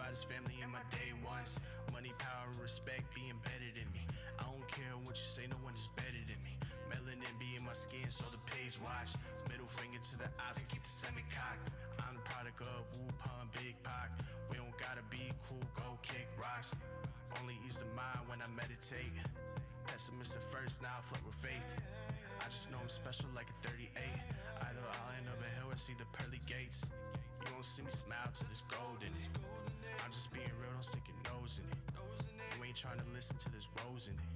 about his family in my day ones. Money, power, and respect be embedded in me. I don't care what you say, no one is better than me. Melanin be in my skin, so the page watch. Middle finger to the ops and keep the semi-cocked. I'm the product of Wu-Pun, Big Pac. We don't gotta be cool, go kick rocks. Only ease the mind when I meditate. Pessimist at first, now I float with faith. I just know I'm special like a 38. Either I'll end over a hill or see the pearly gates. You won't see me smile till there's gold in it. I'm just being real, don't stick your nose in it. You ain't trying to listen to this rose in it.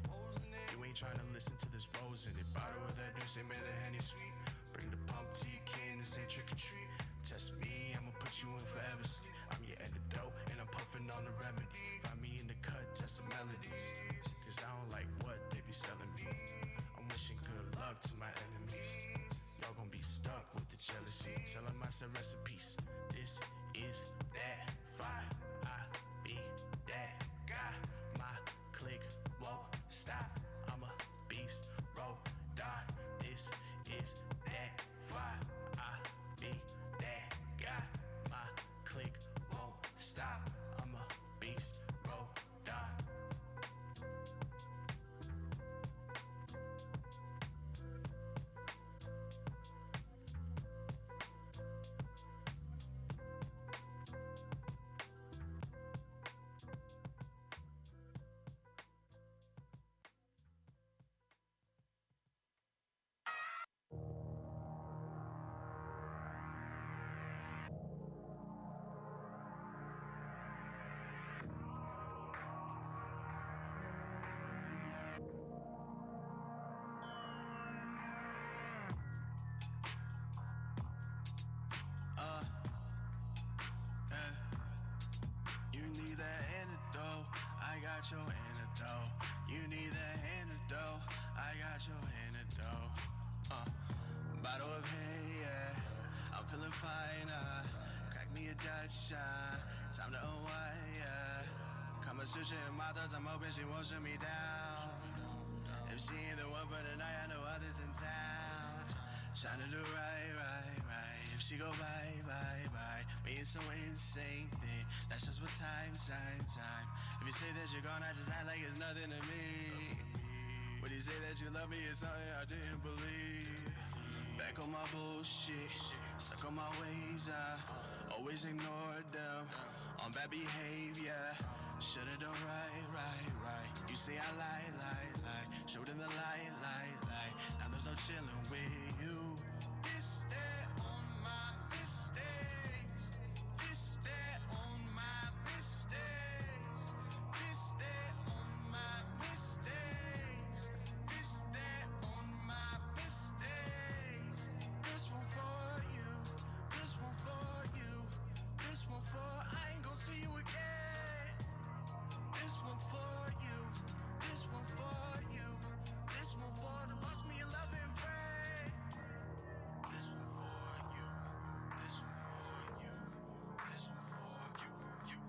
You ain't trying to listen to this rose in it. Bottle of that juice, made the Henny sweet. Bring the pump to your kin, this ain't trick or treat. Test me, I'ma put you in forever sleep. I'm your antidote, and I'm puffing on the remedy. Find me in the cut, test the melodies. Cause I don't like what they be selling me. I'm wishing good luck to my enemies. Y'all gon' be stuck with the jealousy. Tell them I said recipes. This is that fire. I be that guy. My click won't stop. I'm a beast, roll, die. This is that fire. I be that guy. My click won't stop. I'm a beast, roll, die. You need that antidote, I got your antidote. You need that antidote, I got your antidote. Bottle of hay, yeah, I'm feeling fine, crack me a Dutch shot, time to unwind, yeah. Come and search in my thoughts, I'm hoping she won't shut me down. If she ain't the one for the night, I know others in town. Trying to do right. If she go bye, mean some insane thing. That's just what time. If you say that you're gone, I just act like it's nothing to me. When you say that you love me, it's something I didn't believe. Back on my bullshit, stuck on my ways, I always ignored them. On bad behavior, should've done right. You say I lie. Showed in the light. Now there's no chillin' with you. This that on my mistakes. This that on my mistakes. This that on my mistakes. This that on my mistakes. This one for you. This one for you. This one for I ain't gon' see you again. This one for you. This one for you. This one for the lost me in love and pray. This one for you. This one for you. This one for you. You.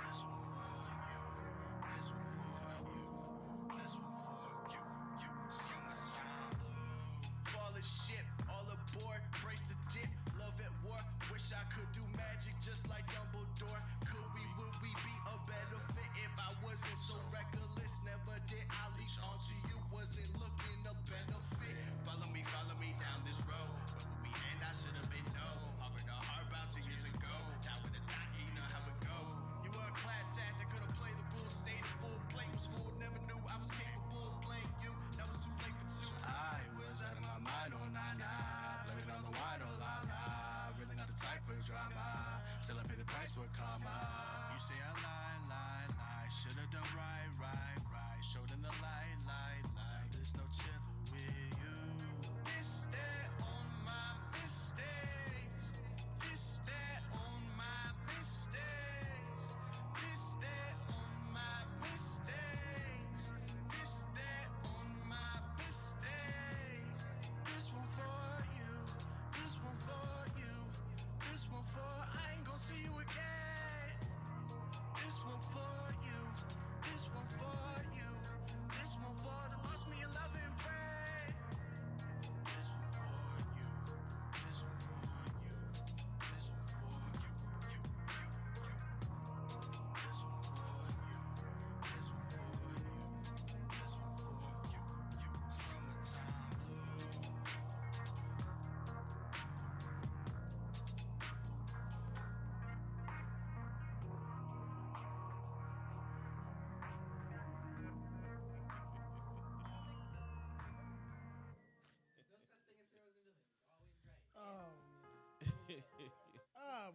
This one for you. This one for you. This one for you. Summertime blue. Falling ship, all aboard. Brace the dip. Love at war. Wish I could do magic just like Dumbledore. Would we be a better fit if I wasn't so reckless? Never did I leech onto you, wasn't looking a benefit. Follow me down this road. Where would we end? I should've been no. Harbored a heart about 2 years ago. Down with a thought, you know how it go. You were a class act that could've played the full stage. Full plate was full, never knew I was capable of playing you. That was too late for two. I was out of my mind, oh nah. Blame it on the wine, oh la. Really not the type for drama. Still I pay the price for karma. You say I lie. Should've done right. Showed in the light.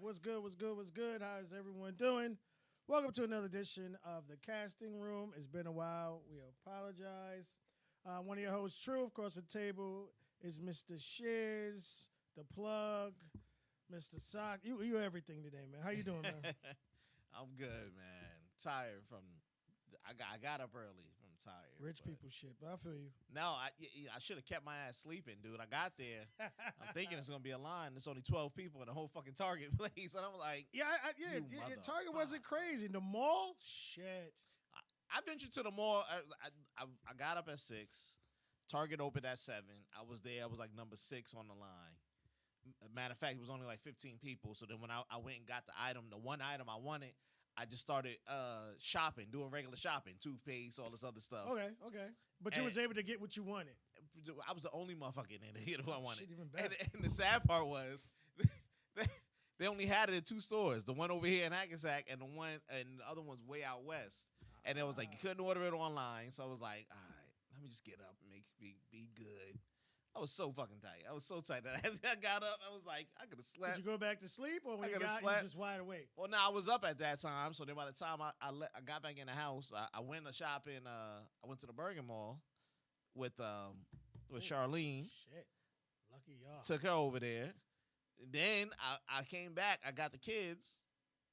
What's good? What's good? What's good? How is everyone doing? Welcome to another edition of the Casting Room. It's been a while. We apologize. One of your hosts, True, of course, with table is Mr. Shiz, the plug, Mr. Sock. You everything today, man. How you doing, man? I'm good, man. Tired from. I got up early. I'm tired. Rich people shit, but I feel you. No, I should have kept my ass sleeping, dude. I got there. I'm thinking it's gonna be a line. There's only 12 people in the whole fucking Target place, and I'm like, Yeah, Target wasn't crazy. The mall, shit. I ventured to the mall. I got up at 6. Target opened at 7. I was there. I was like number 6 on the line. Matter of fact, it was only like 15 people. So then when I went and got the item, the one item I wanted, I just started shopping, doing regular shopping, toothpaste, all this other stuff. Okay. But you was able to get what you wanted. I was the only motherfucker in there to get what I wanted. Shit, even better. And the sad part was, they only had it at 2 stores. The one over here in Hackensack and the other one's way out west. And it was like you couldn't order it online. So I was like, all right, let me just get up and be good. I was so fucking tight. I was so tight that I got up. I was like, I could have slept. Did you go back to sleep, or when you got, you just wide awake? Well, no, I was up at that time. So then by the time I got back in the house, I went to shopping. I went to the Bergen Mall with Charlene. Shit, lucky y'all. Took her over there. And then I came back. I got the kids,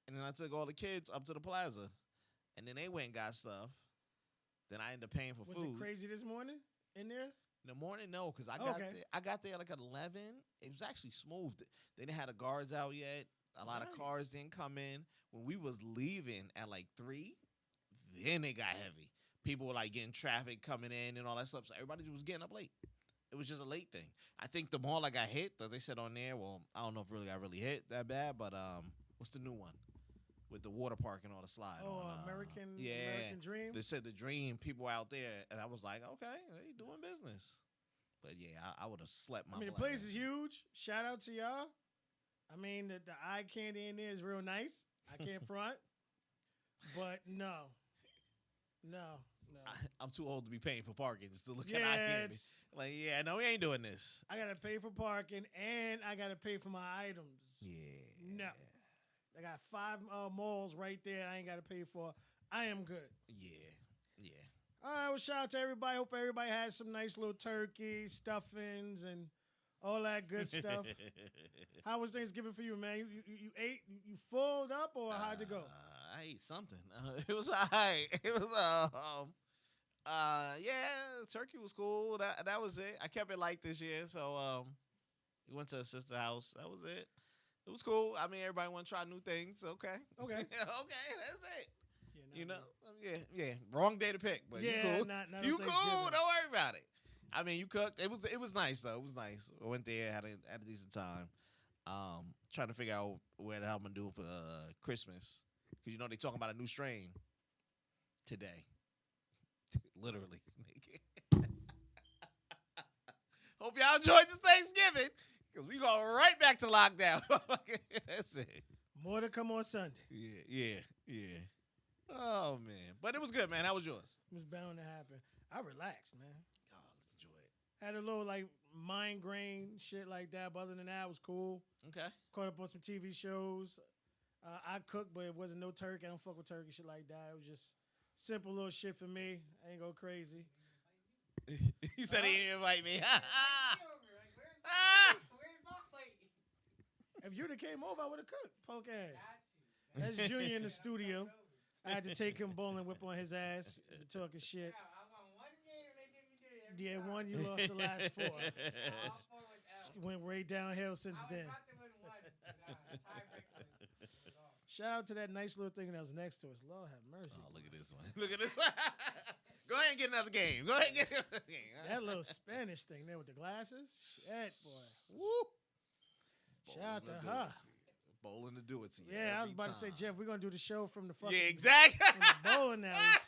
and then I took all the kids up to the plaza, and then they went and got stuff. Then I ended up paying for food. Was it crazy this morning in there? In the morning, no, because I got there like at 11. It was actually smooth. They didn't have the guards out yet. A lot of cars didn't come in. When we was leaving at like 3, then it got heavy. People were like getting traffic coming in and all that stuff. So everybody was getting up late. It was just a late thing. I think the mall I got hit, they said on there, well, I don't know if I really hit that bad, but what's the new one? With the water park and all the slide. American Dream? They said the Dream, people out there, and I was like, okay, they doing business. But yeah, I would have slept my the place is huge. Shout out to y'all. I mean, the eye candy in there is real nice. I can't front. But no. I'm too old to be paying for parking just to look at eye candy. Like, yeah, no, we ain't doing this. I got to pay for parking, and I got to pay for my items. Yeah. No. I got 5 malls right there I ain't got to pay for. I am good. Yeah. All right, well, shout out to everybody. Hope everybody has some nice little turkey, stuffings, and all that good stuff. How was Thanksgiving for you, man? You ate? You fulled up, or how'd it go? I ate something. It was all right. It was, turkey was cool. That was it. I kept it light this year, so we went to a sister's house. That was it. It was cool. I mean, everybody want to try new things. Okay. Okay, that's it. Yeah, Yeah. Wrong day to pick, but you cool. Not you cool. Don't worry about it. I mean, you cooked. It was nice though. It was nice. I went there, had a decent time. Trying to figure out where the hell I'm gonna do for Christmas, because they talking about a new strain today. Literally. Hope y'all enjoyed this Thanksgiving. Because we go right back to lockdown. That's it. More to come on Sunday. Yeah. Oh, man. But it was good, man. How was yours? It was bound to happen. I relaxed, man. Oh, let's enjoy it. Had a little, migraine, shit like that. But other than that, it was cool. Okay. Caught up on some TV shows. I cooked, but it wasn't no turkey. I don't fuck with turkey, shit like that. It was just simple little shit for me. I ain't go crazy. He said he didn't invite me. If you'd have came over, I would have cooked. Poke ass. That's Junior in the studio. I had to take him bowling whip on his ass. Talking shit. I won 1 game and they did me dirty. Yeah, 1, you lost the last 4. Went way downhill since then. Shout out to that nice little thing that was next to us. Lord have mercy. Oh, look at this one. Look at this one. Go ahead and get another game. Go ahead and get another game. That little Spanish thing there with the glasses. Shit, boy. Woo. Shout out to her. Bowling to do it to you. Yeah, I was about to say, Jeff, we're going to do the show from the fucking... Yeah, exactly. From the bowling alley.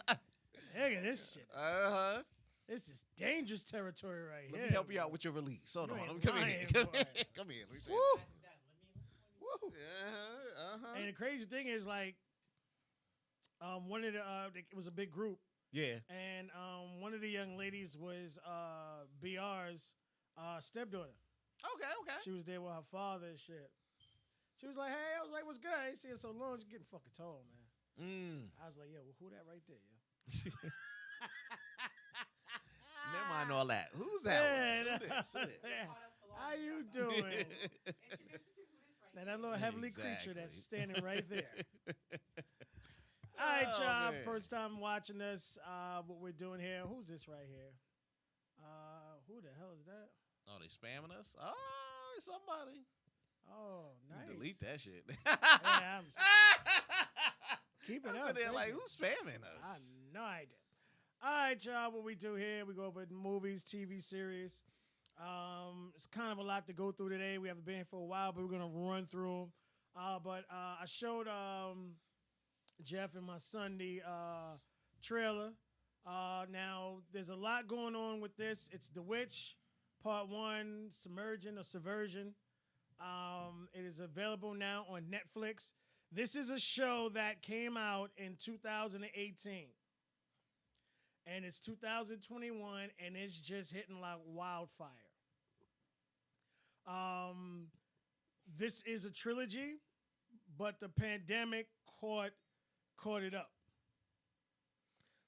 Look at this shit. Uh-huh. This is dangerous territory right here. Let me help you out with your release. Hold on. Come here. Come here. Woo. Woo. Uh-huh. And the crazy thing is, one of the... it was a big group. Yeah. And one of the young ladies was BR's stepdaughter. Okay. She was there with her father and shit. She was like, hey, I was like, what's good? I ain't seen her so long. She's getting fucking tall, man. I was like, yo, who that right there, yo? Never mind all that. Who's that one? Who this? How you doing? Now that little heavenly creature that's standing right there. All right, y'all. Man. First time watching us. What we're doing here. Who's this right here? Who the hell is that? Oh, they spamming us? Oh, it's somebody. Oh, nice. Delete that shit. Yeah, keep it up. There like, who's spamming us? I have no idea. All right, y'all. What we do here, we go over movies, TV series. It's kind of a lot to go through today. We haven't been here for a while, but we're gonna run through them. But I showed Jeff and my son the trailer. Now there's a lot going on with this. It's The Witch, Part 1, Submersion or Subversion. It is available now on Netflix. This is a show that came out in 2018. And it's 2021, and it's just hitting like wildfire. This is a trilogy, but the pandemic caught it up.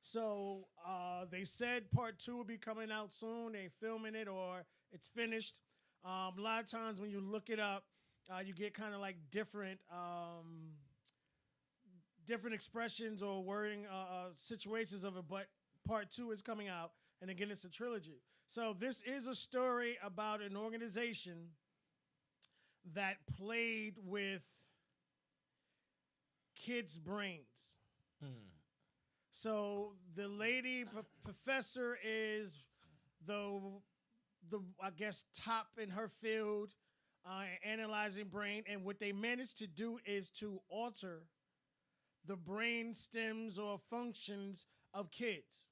So they said part 2 will be coming out soon. They're filming it or it's finished. A lot of times when you look it up, you get kind of like different expressions or wording situations of it, but part 2 is coming out, and again, it's a trilogy. So this is a story about an organization that played with kids' brains. So the lady professor is the I guess top in her field, analyzing brain, and what they managed to do is to alter the brain stems or functions of kids.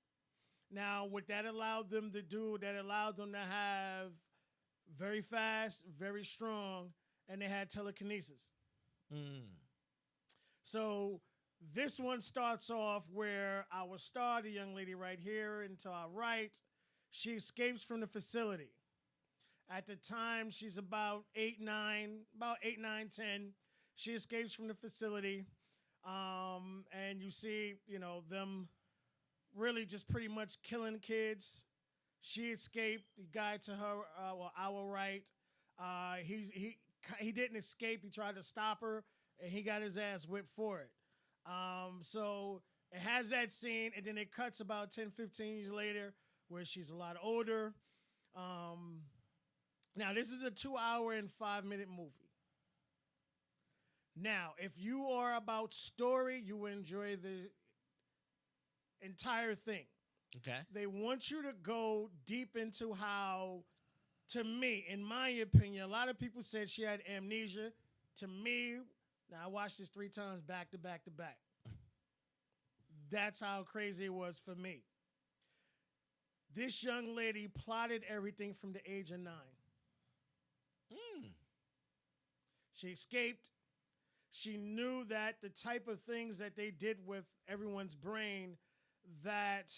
Now, what that allowed them to do, that allowed them to have very fast, very strong, and they had telekinesis. So this one starts off where our star, the young lady right here and to our right, she escapes from the facility. At the time, she's about 8, 9, 10. She escapes from the facility. And you see, them really just pretty much killing kids. She escaped. The guy to her, our right, he didn't escape. He tried to stop her, and he got his ass whipped for it. So it has that scene, and then it cuts about 10, 15 years later where she's a lot older. Now, this is a 2-hour and 5-minute movie. Now, if you are about story, you will enjoy the entire thing. Okay. They want you to go deep into how, to me, in my opinion, a lot of people said she had amnesia. To me, now I watched this 3 times back to back to back. That's how crazy it was for me. This young lady plotted everything from the age of 9. She escaped. She knew that the type of things that they did with everyone's brain, that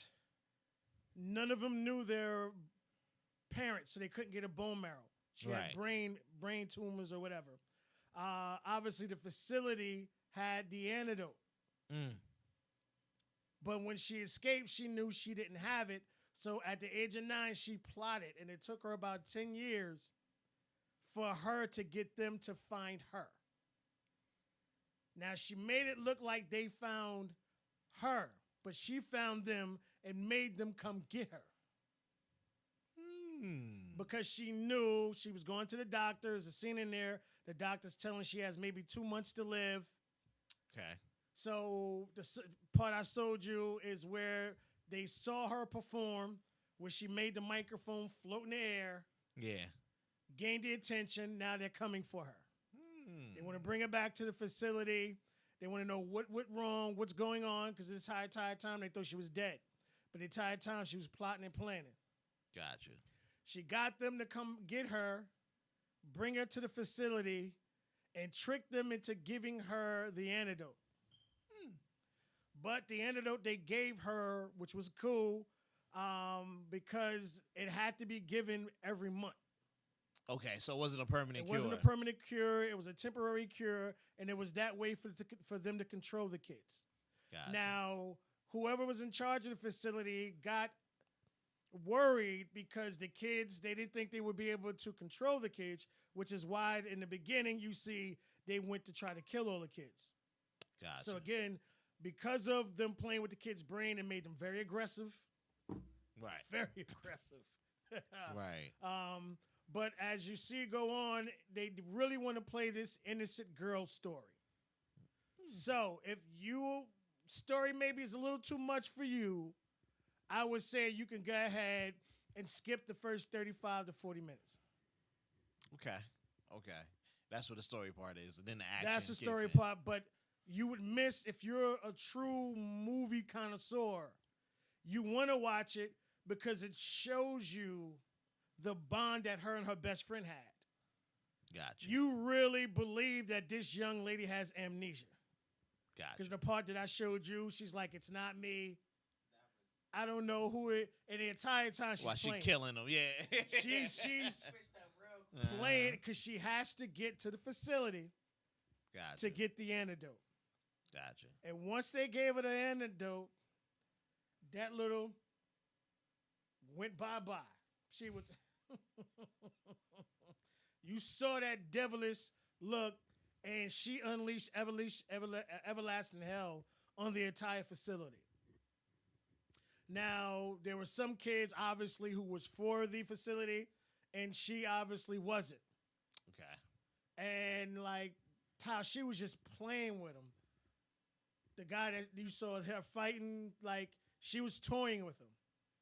none of them knew their parents, so they couldn't get a bone marrow. She had brain tumors or whatever. Obviously, the facility had the antidote. But when she escaped, she knew she didn't have it. So at the age of 9, she plotted, and it took her about 10 years for her to get them to find her. Now, she made it look like they found her, but she found them and made them come get her. Because she knew she was going to the doctor. There's a scene in there. The doctor's telling she has maybe 2 months to live. Okay. So the part I showed you is where they saw her perform, where she made the microphone float in the air. Yeah. Gained the attention. Now they're coming for her. They want to bring her back to the facility. They want to know what went wrong, what's going on, because this entire time they thought she was dead. But the entire time she was plotting and planning. Gotcha. She got them to come get her, bring her to the facility, and trick them into giving her the antidote. But the antidote they gave her, which was cool, because it had to be given every month. Okay, so it wasn't a permanent It cure. wasn't a permanent cure. It was a temporary cure, and it was that way for them to control the kids. Gotcha. Now, whoever was in charge of the facility got worried because the kids, they didn't think they would be able to control the kids, which is why in the beginning you see they went to try to kill all the kids. Gotcha. So again, because of them playing with the kids' brain, it made them very aggressive. Right. Very aggressive. Right. But as you see go on, they really want to play this innocent girl story. So if your story maybe is a little too much for you, I would say you can go ahead and skip the first 35 to 40 minutes. Okay. That's what the story part is. And then the action. That's the kicks story in. part. But you would miss, if you're a true movie connoisseur, you want to watch it because it shows you the bond that her and her best friend had. Gotcha. You really believe that this young lady has amnesia. Gotcha. Because the part that I showed you, she's like, it's not me. I don't know who it. And the entire time she's playing. She killing them, yeah. she's playing because she has to get to the facility to get the antidote. Gotcha. And once they gave her the antidote, that little went bye-bye. She was... You saw that devilish look, and she unleashed everlasting hell on the entire facility. Now, there were some kids, obviously, who was for the facility, and she obviously wasn't. Okay. And, like, how she was just playing with him. The guy that you saw her fighting, like, she was toying with him.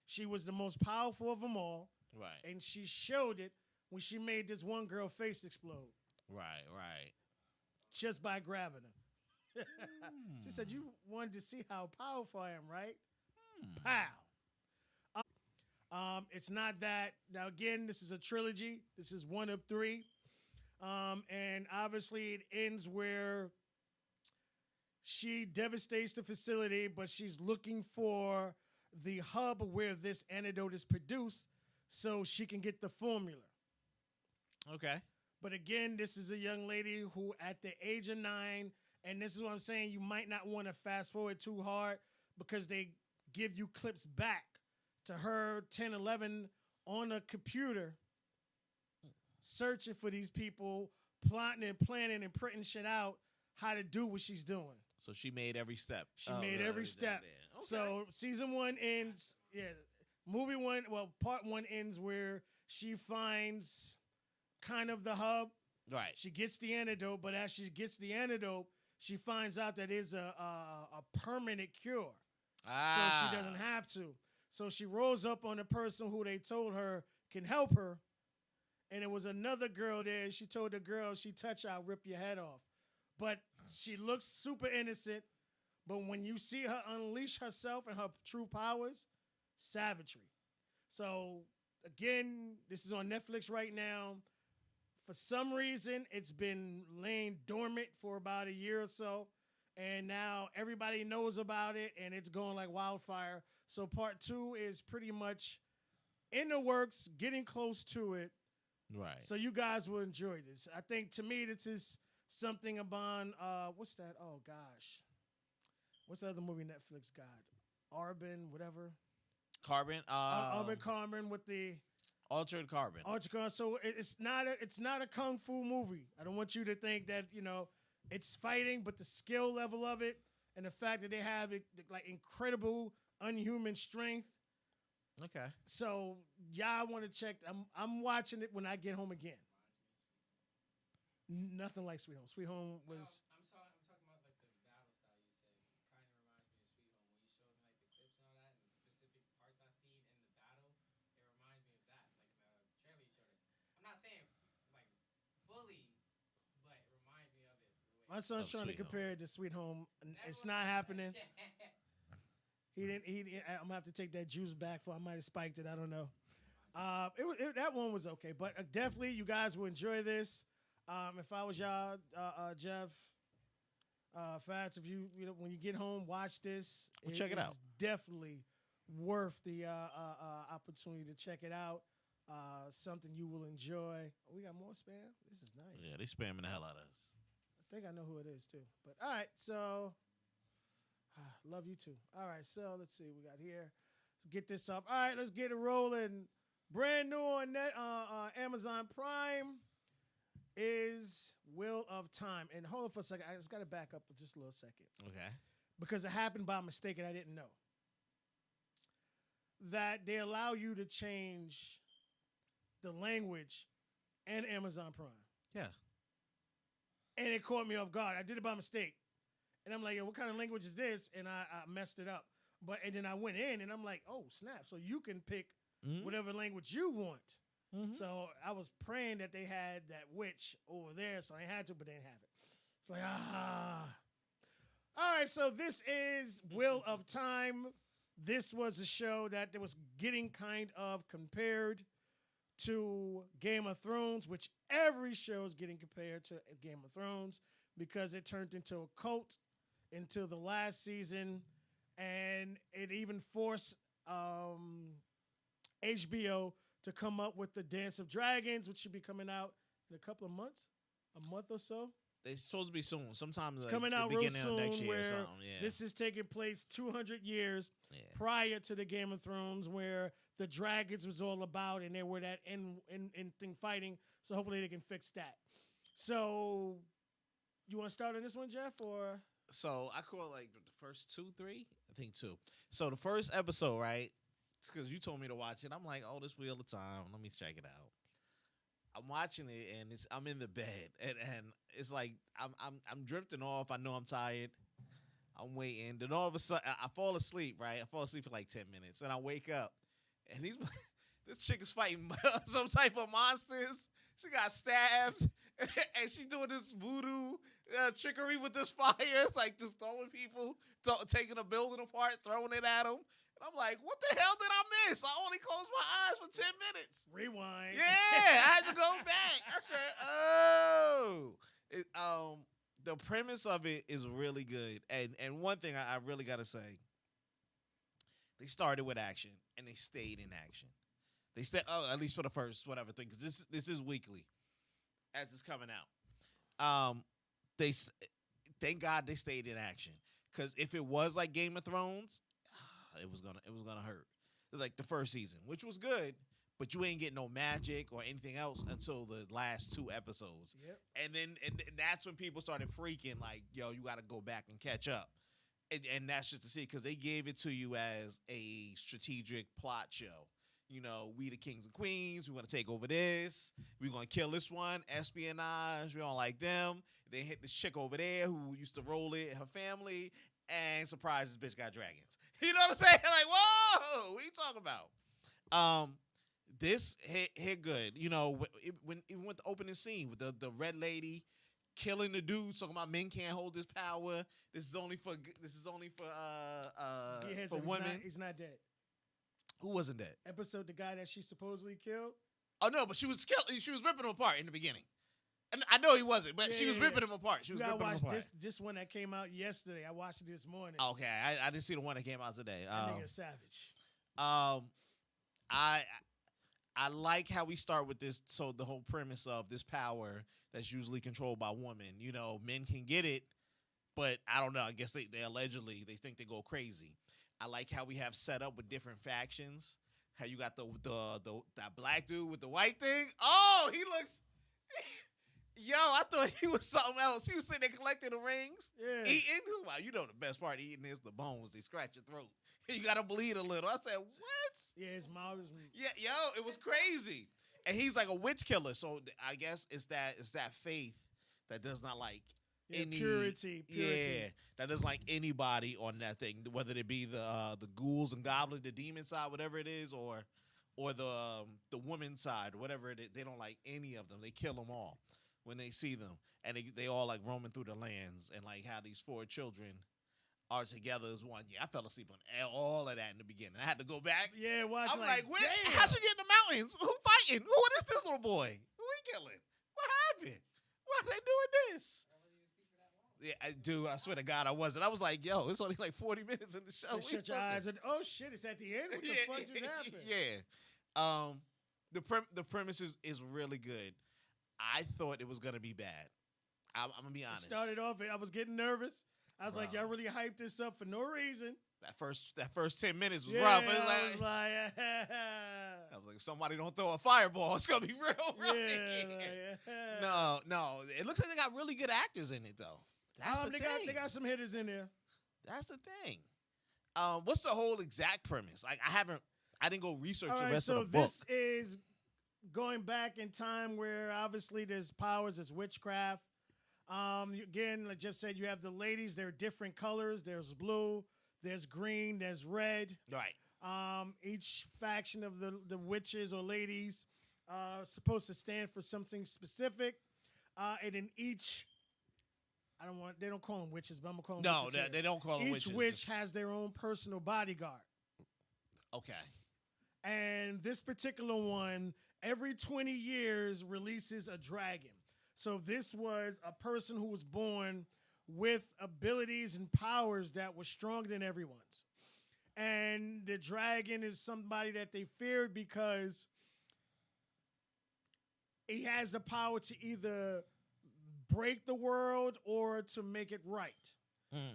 She was the most powerful of them all. Right. And she showed it when she made this one girl face explode. Right. Just by grabbing her. She said, you wanted to see how powerful I am, right? Pow. It's not that. Now, again, this is a trilogy. This is one of 3. And obviously it ends where she devastates the facility, but she's looking for the hub where this antidote is produced so she can get the formula. Okay. But again, this is a young lady who at the age of 9, and this is what I'm saying, you might not want to fast forward too hard because they give you clips back to her 10, 11 on a computer searching for these people, plotting and planning and printing shit out how to do what she's doing. So she made every step. She made every step. Okay. So season 1 ends, part 1 ends where she finds kind of the hub. Right. She gets the antidote, but as she gets the antidote, she finds out that it's a permanent cure. So she doesn't have to. So she rolls up on the person who they told her can help her. And it was another girl there. She told the girl, she touch, I'll rip your head off. But she looks super innocent. But when you see her unleash herself and her true powers, savagery. So, again, this is on Netflix right now. For some reason, it's been laying dormant for about a year or so. And now everybody knows about it, and it's going like wildfire. So part 2 is pretty much in the works, getting close to it. Right. So you guys will enjoy this. I think, to me, this is something about, what's that? Oh, gosh. What's the other movie Netflix got? Arbin, whatever. Carbon. Arbin Carbon with the... Altered Carbon. So it's not a kung fu movie. I don't want you to think that, it's fighting, but the skill level of it and the fact that they have like incredible unhuman strength. Okay. So y'all want to check. I'm watching it when I get home again. Nothing like Sweet Home. Sweet Home was. I'm talking about like the battle style you said. Kind of reminds me of Sweet Home when you showed me like the clips and all that, and the specific parts I seen in the battle. It reminds me of that, like the trailer you showed us. I'm not saying like fully, but it reminds me of it. My son's trying to compare it to Sweet Home. It's not happening. He didn't. I'm gonna have to take that juice back. I might have spiked it. I don't know. That one was okay, but definitely you guys will enjoy this. If I was y'all, Jeff, Fats, if you when you get home, watch this. Check it out. It's definitely worth the opportunity to check it out. something you will enjoy. We got more spam. This is nice. Yeah, they spamming the hell out of us. I think I know who it is too. But all right, so love you too. All right, so let's see what we got here. Let's get this up. All right, let's get it rolling. Brand new on Amazon Prime is Wheel of Time. And hold on for a second. I just got to back up for just a little second. Okay. Because it happened by mistake and I didn't know. That they allow you to change the language and Amazon Prime. Yeah. And it caught me off guard. I did it by mistake. And I'm like, yo, what kind of language is this? And I messed it up. And then I went in and I'm like, oh, snap. So you can pick whatever language you want. Mm-hmm. So I was praying that they had that witch over there, so I had to, but they didn't have it. It's like, All right, so this is Wheel of Time. This was a show that was getting kind of compared to Game of Thrones, which every show is getting compared to Game of Thrones because it turned into a cult until the last season, and it even forced HBO to come up with the Dance of Dragons, which should be coming out in a couple of months, a month or so. They're supposed to be soon. Sometimes it's like coming out real soon. Next year where or something. Yeah. This is taking place 200 years prior to the Game of Thrones, where the dragons was all about, and they were that in thing fighting. So hopefully they can fix that. So you want to start on this one, Jeff, or? So I call like the first 2, 3, I think 2. So the first episode, right? It's because you told me to watch it. I'm like, oh, this Wheel of Time. Let me check it out. I'm watching it and I'm in the bed and it's like I'm drifting off. I know I'm tired. I'm waiting. Then all of a sudden I fall asleep, right? I fall asleep for like 10 minutes and I wake up and this chick is fighting some type of monsters. She got stabbed and she doing this voodoo trickery with this fire. It's like just throwing people, taking a building apart, throwing it at them. And I'm like, what the hell did I miss? I only closed my eyes for 10 minutes. Rewind. Yeah, I had to go back. I said, oh. The premise of it is really good. And one thing I really got to say, they started with action, and they stayed in action. They stayed, at least for the first whatever thing, because this is weekly as it's coming out. Thank God they stayed in action, because if it was like Game of Thrones, it was gonna hurt. Like the first season, which was good, but you ain't getting no magic or anything else until the last 2 episodes. Yep. And that's when people started freaking like, yo, you got to go back and catch up. And that's just to see, because they gave it to you as a strategic plot show. You know, we the kings and queens. We want to take over this. We're going to kill this one. Espionage. We don't like them. They hit this chick over there who used to roll it, her family. And surprise, this bitch got dragons. You know what I'm saying? Like, whoa, what are you talking about? This hit good. You know, even with the opening scene with the red lady killing the dude, talking about men can't hold this power. This is only for women. He's not dead. Who wasn't dead? Episode, the guy that she supposedly killed. Oh no, but she was ripping him apart in the beginning. And I know he wasn't, but she was ripping him apart. She was ripping him apart. This one that came out yesterday. I watched it this morning. Okay, I didn't see the one that came out today. That nigga savage. I like how we start with this. So the whole premise of this power that's usually controlled by women. You know, men can get it, but I don't know. I guess they allegedly they think they go crazy. I like how we have set up with different factions. How you got that black dude with the white thing. Oh, he looks. Yo, I thought he was something else. He was sitting there collecting the rings, eating. Wow, you know the best part of eating is the bones. They scratch your throat. You got to bleed a little. I said, what? Yeah, his mouth is... Yeah, yo, it was crazy. And he's like a witch killer. So I guess it's that faith that does not like any... Purity. Yeah, that doesn't like anybody on that thing, whether it be the ghouls and goblins, the demon side, whatever it is, or the woman side, whatever it is. They don't like any of them. They kill them all when they see them, and they all like roaming through the lands, and like how these 4 children are together as one. Yeah, I fell asleep on all of that in the beginning. I had to go back. Yeah, watch. I'm like, how'd she get in the mountains? Who fighting? Who is this little boy? Who he killing? What happened? Why are they doing this? Yeah, dude, I swear to God, I wasn't. I was like, yo, it's only like 40 minutes in the show. Shut your eyes. Oh shit, it's at the end. What the fuck just happened? Yeah. The premise is really good. I thought it was gonna be bad. I'm gonna be honest. It started off, I was getting nervous. I was like, Bro. y'all really hyped this up for no reason. That first 10 minutes was Yeah, rough. I was like, I was like, if somebody don't throw a fireball, it's gonna be real rough. yeah. No. It looks like they got really good actors in it though. That's the thing. They got some hitters in there. That's the thing. What's the whole exact premise? Like, I didn't go research the rest of the book. So this is going back in time where obviously there's powers, there's witchcraft. Again, like Jeff said, you have the ladies. They're different colors. There's blue, there's green, there's red. Right. Each faction of the witches or ladies supposed to stand for something specific. And in each, they don't call them witches, but I'm gonna call them witches. No, they don't call them witches. Each witch has their own personal bodyguard. Okay. And this particular one, every 20 years, releases a dragon. So this was a person who was born with abilities and powers that were stronger than everyone's. And the dragon is somebody that they feared because he has the power to either break the world or to make it right.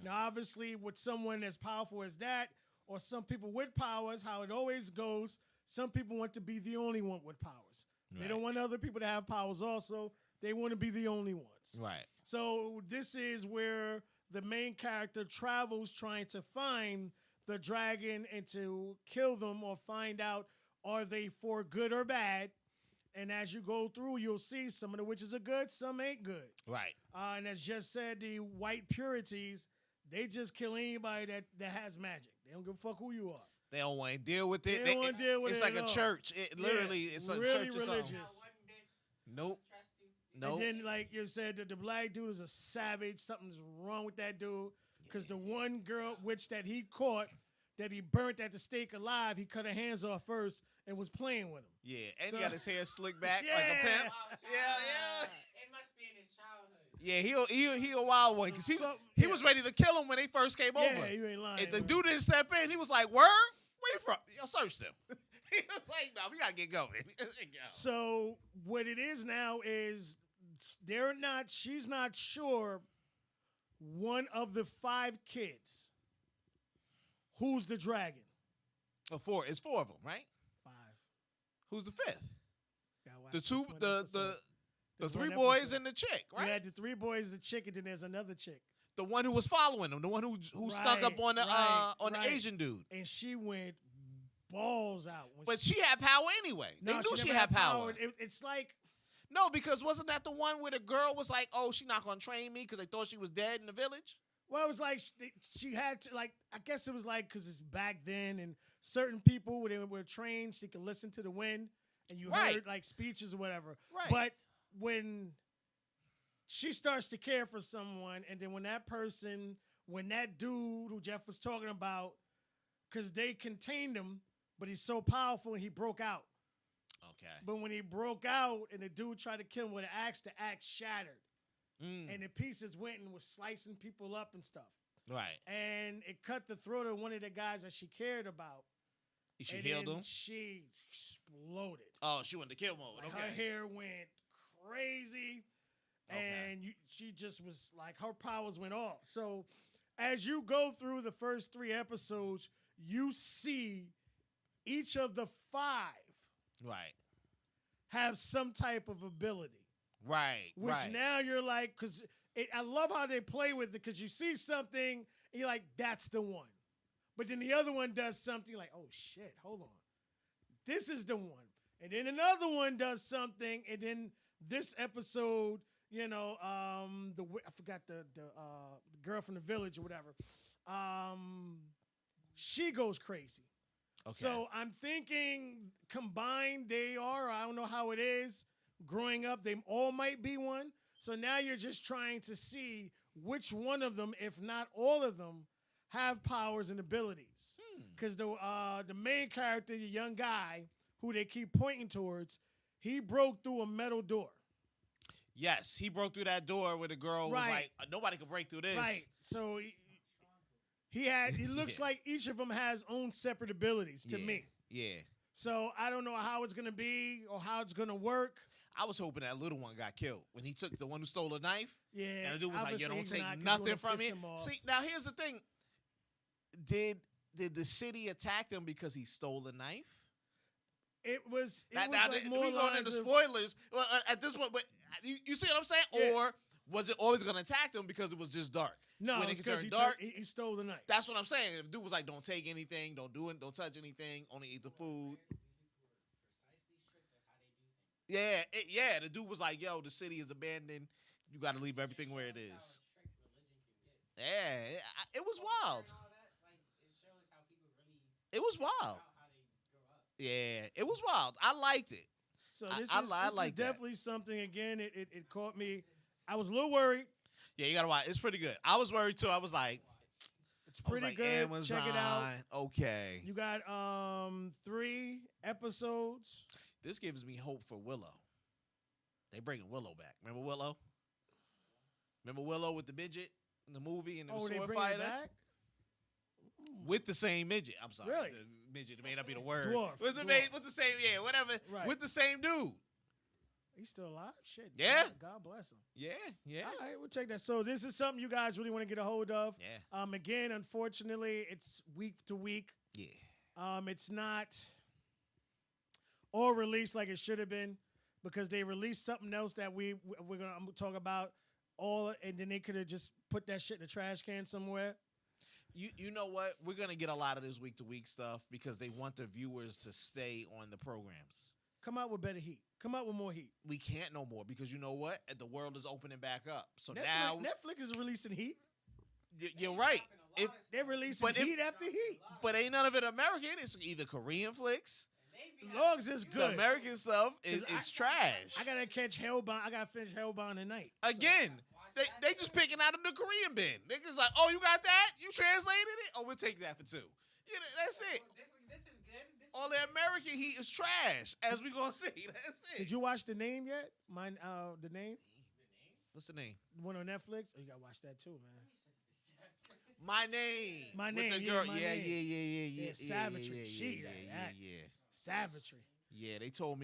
Now, obviously, with someone as powerful as that, or some people with powers, how it always goes, some people want to be the only one with powers. Right. They don't want other people to have powers also. They want to be the only ones. Right. So this is where the main character travels trying to find the dragon and to kill them or find out, are they for good or bad? And as you go through, you'll see some of the witches are good, some ain't good. Right. And as just said, the white purities, they just kill anybody that has magic. They don't give a fuck who you are. They don't want to deal with it. They don't want to deal with it's it. It's like at a all. church. It's like really church or religious. something. Nope. And then, like you said, the black dude is a savage. Something's wrong with that dude. Because the one girl witch that he caught, that he burnt at the stake alive, he cut her hands off first and was playing with him. Yeah, and he got his hair slicked back like a pimp. It must be in his childhood. Yeah, he a wild one because he was ready to kill him when they first came over. Yeah, you ain't lying. If the dude didn't step in, he was like, "Where you from?" Yo, search them. He was like, "No, we gotta get going." So what it is now is she's not sure one of the 5 kids who's the dragon. It's 4 of them, right? 5. Who's the 5th? The 2, the 3 boys and the chick, right? You had the 3 boys, the chick, and then there's another chick. The one who was following him, the one who snuck up on the Asian dude. And she went balls out. But she had power anyway. They knew she had power. It's like... No, because wasn't that the one where the girl was like, "Oh, she's not gonna train me" because they thought she was dead in the village? Well, it was like she had to, like, I guess it was like because it's back then and certain people when they were trained, she could listen to the wind and you heard like speeches or whatever. Right. But when she starts to care for someone, and then when that dude who Jeff was talking about, because they contained him, but he's so powerful and he broke out. Okay. But when he broke out and the dude tried to kill him with an axe, the axe shattered. And the pieces went and was slicing people up and stuff. Right. And it cut the throat of one of the guys that she cared about. She healed him? She exploded. Oh, she went to kill mode. Like okay. Her hair went crazy. And she just was like, her powers went off. So as you go through the first 3 episodes, you see each of the 5 have some type of ability. Right. Which now you're like, because I love how they play with it, because you see something and you're like, that's the one. But then the other one does something like, oh shit, hold on. This is the one. And then another one does something, and then this episode, I forgot the girl from the village or whatever. She goes crazy. Okay. So I'm thinking combined I don't know how it is. Growing up, they all might be one. So now you're just trying to see which one of them, if not all of them, have powers and abilities. Because the main character, the young guy, who they keep pointing towards, he broke through a metal door. Yes, he broke through that door where the girl was like, nobody can break through this. Right. So he looks like each of them has own separate abilities to me. Yeah. So I don't know how it's gonna be or how it's gonna work. I was hoping that little one got killed when he took the one who stole the knife. Yeah, And the dude was like, obviously "You don't he's take not, 'cause you nothing wanna from piss it." him off. See, now here's the thing: did the city attack him because he stole the knife? It was Now, like more we going into lines of- spoilers at this point, but you see what I'm saying? Yeah. Or was it always going to attack them because it was just dark? No, when it's it because turned dark, he stole the knife. that's what I'm saying. If the dude was like, "Don't take anything, don't do it, don't touch anything, only eat the food." Yeah, the dude was like, "Yo, the city is abandoned. You got to leave everything where it is." Yeah, it was wild. It was wild. Yeah, it was wild. I liked it. So I this like is that. definitely something. Again, it caught me. I was a little worried. Yeah, you gotta watch. It's pretty good. I was worried too. I was like, It's pretty good. Amazon, Check it out. Okay. You got 3 episodes. This gives me hope for Willow. They bringing Willow back. Remember Willow? Remember Willow with the midget in the movie and the Oh, they sword bring it fighter back? with the same midget. I'm sorry, Really? the midget. It may not be the word. Dwarf, With the dwarf. with the same, yeah, whatever. Right. With the same dude. He's still alive. Shit. Yeah. God bless him. Yeah, yeah, All right, we'll take that. So this is something you guys really want to get a hold of. yeah, Again, unfortunately, it's week to week. yeah. It's not all released like it should have been because they released something else that we're gonna talk about all, and then they could have just put that shit in the trash can somewhere. You know what? We're gonna get a lot of this week to week stuff because they want the viewers to stay on the programs. Come out with better heat. Come out with more heat. We can't no more because you know what? The world is opening back up. So Netflix, now Netflix is releasing heat. you're right. They're releasing But if- heat after heat. But ain't none of it American. It's either Korean flicks. Long as it's The good. American stuff is 'Cause it's trash. I gotta catch Hellbound. I gotta finish Hellbound tonight. Again, they just picking out of the Korean bin. Niggas like, oh, you got that? You translated it? Oh, we'll take that for 2. Yeah, that's it. This is good. All the American heat is trash, as we gonna see. That's it. Did you watch The Name yet? The Name? What's the name? The one on Netflix? Oh, you gotta watch that too, man. My name. My With Name, the yeah, girl. My Yeah, Name. yeah. Yeah, Savagery. She, yeah. Savagery. Yeah, they told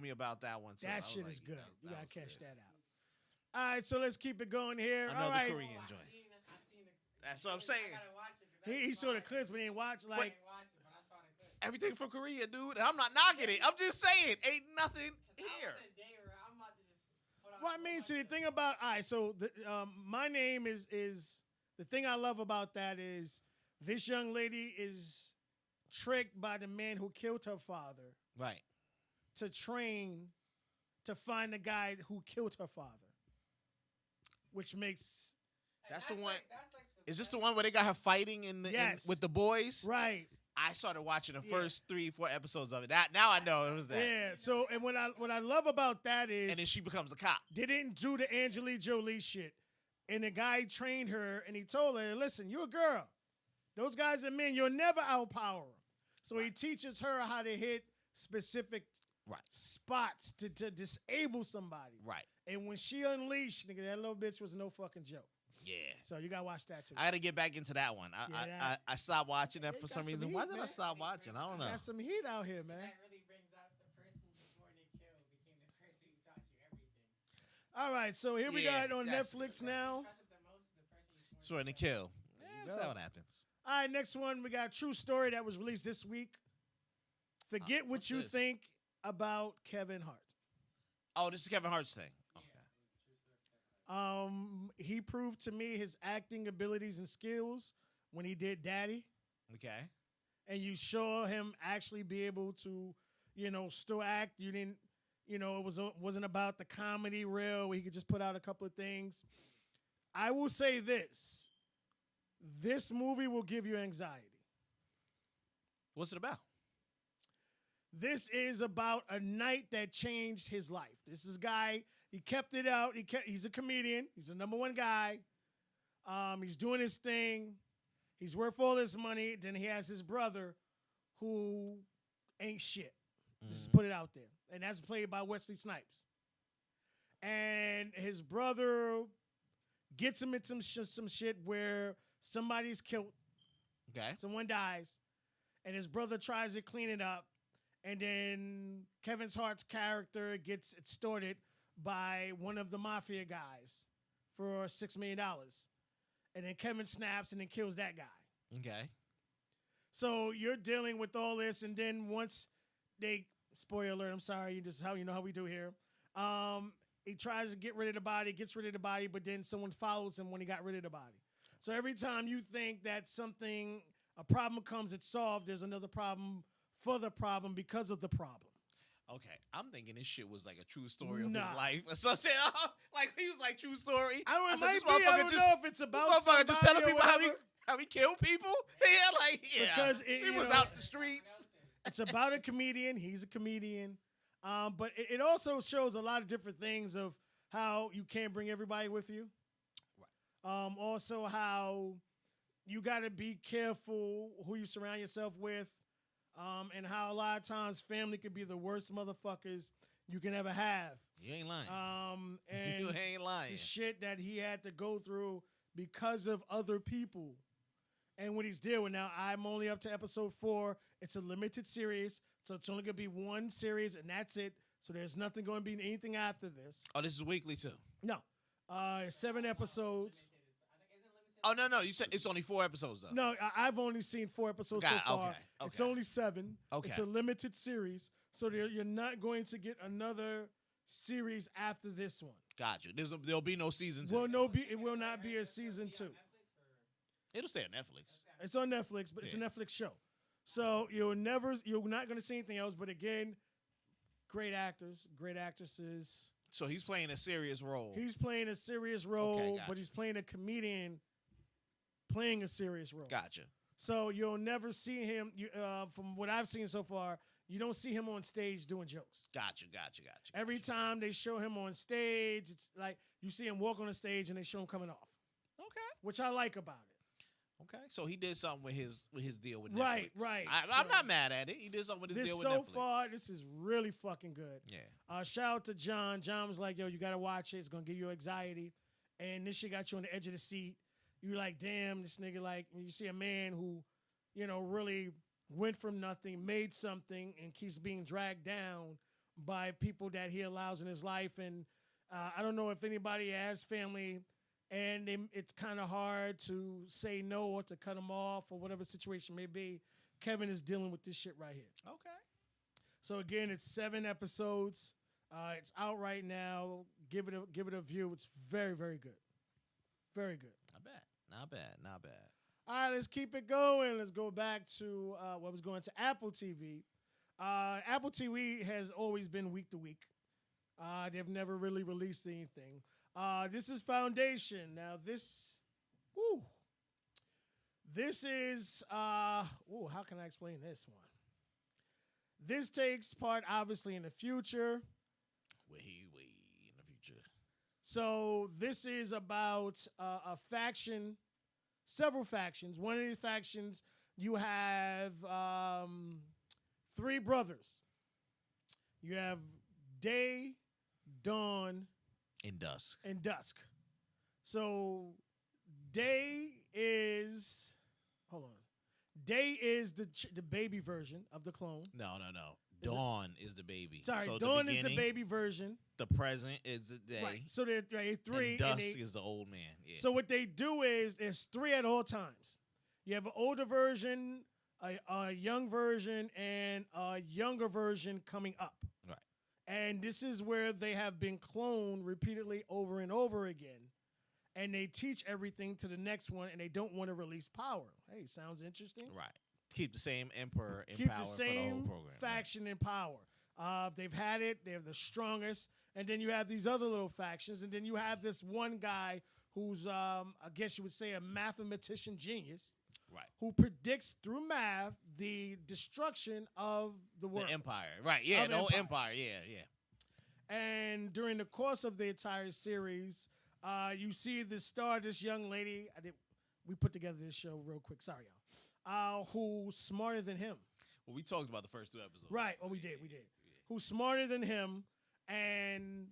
me about that one too. I That was shit like, is good. yeah, You that gotta was catch good. that out. All right, so let's keep it going here. Another All right. Korean joint. I seen the. That's what I'm saying. I gotta watch it. He saw the clips, but he ain't watch like. I didn't watch it, but I saw the clip. Everything from Korea, dude. I'm not knocking it. I'm just saying, ain't nothing here. I'm about to just put on Well, I mean, see, the thing about all right, so My Name is the thing I love about that is this young lady is tricked by the man who killed her father Right. to train to find the guy who killed her father, which makes That's the one. That's like Is this the one where they got her fighting in the Yes. with the boys? right. I started watching the Yeah. first 3-4 episodes of it. Now I know it was that. Yeah. So, and what I love about that is And then she becomes a cop. they didn't do the Angelique Jolie shit. And the guy trained her and he told her, listen, you're a girl. Those guys are men. You'll never outpower them. So he teaches her how to hit specific Right. spots to disable somebody. Right. And when she unleashed, nigga, that little bitch was no fucking joke. Yeah. So you got to watch that too. I got to get back into that one. I stopped watching that They for got some some reason. heat, Why did I man. stop watching? I don't know. Got some heat out here, man. That really brings out the person before they kill became the person who taught you everything. All right, so here we Yeah, got it on that's- Netflix now. Trusted the most the person you swore Swearing to kill. you That's go. how it happens. All right, next one, we got True Story that was released this week. Forget what what's you this? think about Kevin Hart. Oh, this is Kevin Hart's thing. Okay. He proved to me his acting abilities and skills when he did Daddy, Okay. and you saw him actually be able to, still act. You didn't, it wasn't about the comedy reel where he could just put out a couple of things. I will say this: this movie will give you anxiety. What's it about? This is about a night that changed his life. This is a guy, he kept it out. He's a comedian. He's the #1 guy. He's doing his thing. He's worth all this money. Then he has his brother who ain't shit. Just put it out there. And that's played by Wesley Snipes. And his brother gets him into some shit where somebody's killed. Okay. Someone dies. And his brother tries to clean it up. and then Kevin Hart's character gets extorted by one of the mafia guys for $6 million. And then Kevin snaps and then kills that guy. Okay. So you're dealing with all this, and then once they, spoiler alert, I'm sorry, this is how you know how we do here. He tries to get rid of the body, gets rid of the body, but then someone follows him when he got rid of the body. So every time you think that a problem comes, it's solved, there's another problem for the problem because of the problem. Okay, I'm thinking this shit was like a true story of his life or something. Like he was like true story. I don't know if it's about somebody just telling people how he killed people. Because he was out in the streets. It's about a comedian. He's a comedian. But it also shows a lot of different things of how you can't bring everybody with you. Right. Also how you got to be careful who you surround yourself with. And how a lot of times family could be the worst motherfuckers you can ever have. You ain't lying. And you ain't lying. The shit that he had to go through because of other people. And what he's dealing with now, I'm only up to episode 4. It's a limited series, so it's only going to be one series, and that's it. So there's nothing going to be anything after this. Oh, this is weekly, too? No. 7 episodes. Oh, no. You said it's only 4 episodes, though. No, I've only seen 4 episodes so far. Okay. It's only 7. Okay. It's a limited series, so you're not going to get another series after this one. Got you. There'll be no season 2. It will not be a season 2. It'll stay on Netflix. It's on Netflix, but it's a Netflix show. So you're not going to see anything else. But again, great actors, great actresses. So he's playing a serious role. He's playing a serious role, but he's playing a comedian playing a serious role. Gotcha. So you'll never see him, from what I've seen so far, you don't see him on stage doing jokes. Gotcha. Every time they show him on stage, it's like you see him walk on the stage and they show him coming off. Okay. Which I like about it. Okay, so he did something with his deal with Netflix. Right. I'm not mad at it. He did something with his deal with Netflix. So far, this is really fucking good. Yeah. Shout out to John. John was like, yo, you got to watch it. It's going to give you anxiety. And this shit got you on the edge of the seat. You're like, damn, this nigga, like, you see a man who, really went from nothing, made something, and keeps being dragged down by people that he allows in his life. And I don't know if anybody has family and it's kind of hard to say no or to cut them off or whatever situation may be. Kevin is dealing with this shit right here. Okay. So again, it's 7 episodes. It's out right now. Give it a view. It's very, very good. Very good. Not bad. All right, let's keep it going. Let's go back to what was going to Apple TV. Apple TV has always been week to week. They've never really released anything. This is Foundation. Now this is how can I explain this one? This takes part obviously in the future. Way in the future. So this is about a faction, several factions. One of these factions, you have 3 brothers. You have Day, Dawn, and Dusk. So Day is the baby version of the clone. No. Dawn is the baby. Sorry, so Dawn is the baby version. The present is the day. Right. So they're 3. And Dusk is the old man. Yeah. So what they do is there's 3 at all times. You have an older version, a young version, and a younger version coming up. Right. And this is where they have been cloned repeatedly over and over again. And they teach everything to the next one, and they don't want to release power. Hey, sounds interesting. Right. Keep the same emperor in power for the whole program. Faction in power. They've had it. They're the strongest. And then you have these other little factions. And then you have this one guy who's, I guess you would say, a mathematician genius. Right. Who predicts through math the destruction of the world. The empire. Right. Yeah, the whole empire. Yeah. And during the course of the entire series, you see this young lady. We put together this show real quick. Sorry, y'all. Who's smarter than him. Well, we talked about the first 2 episodes. Right. Oh, we did. Yeah. Who's smarter than him and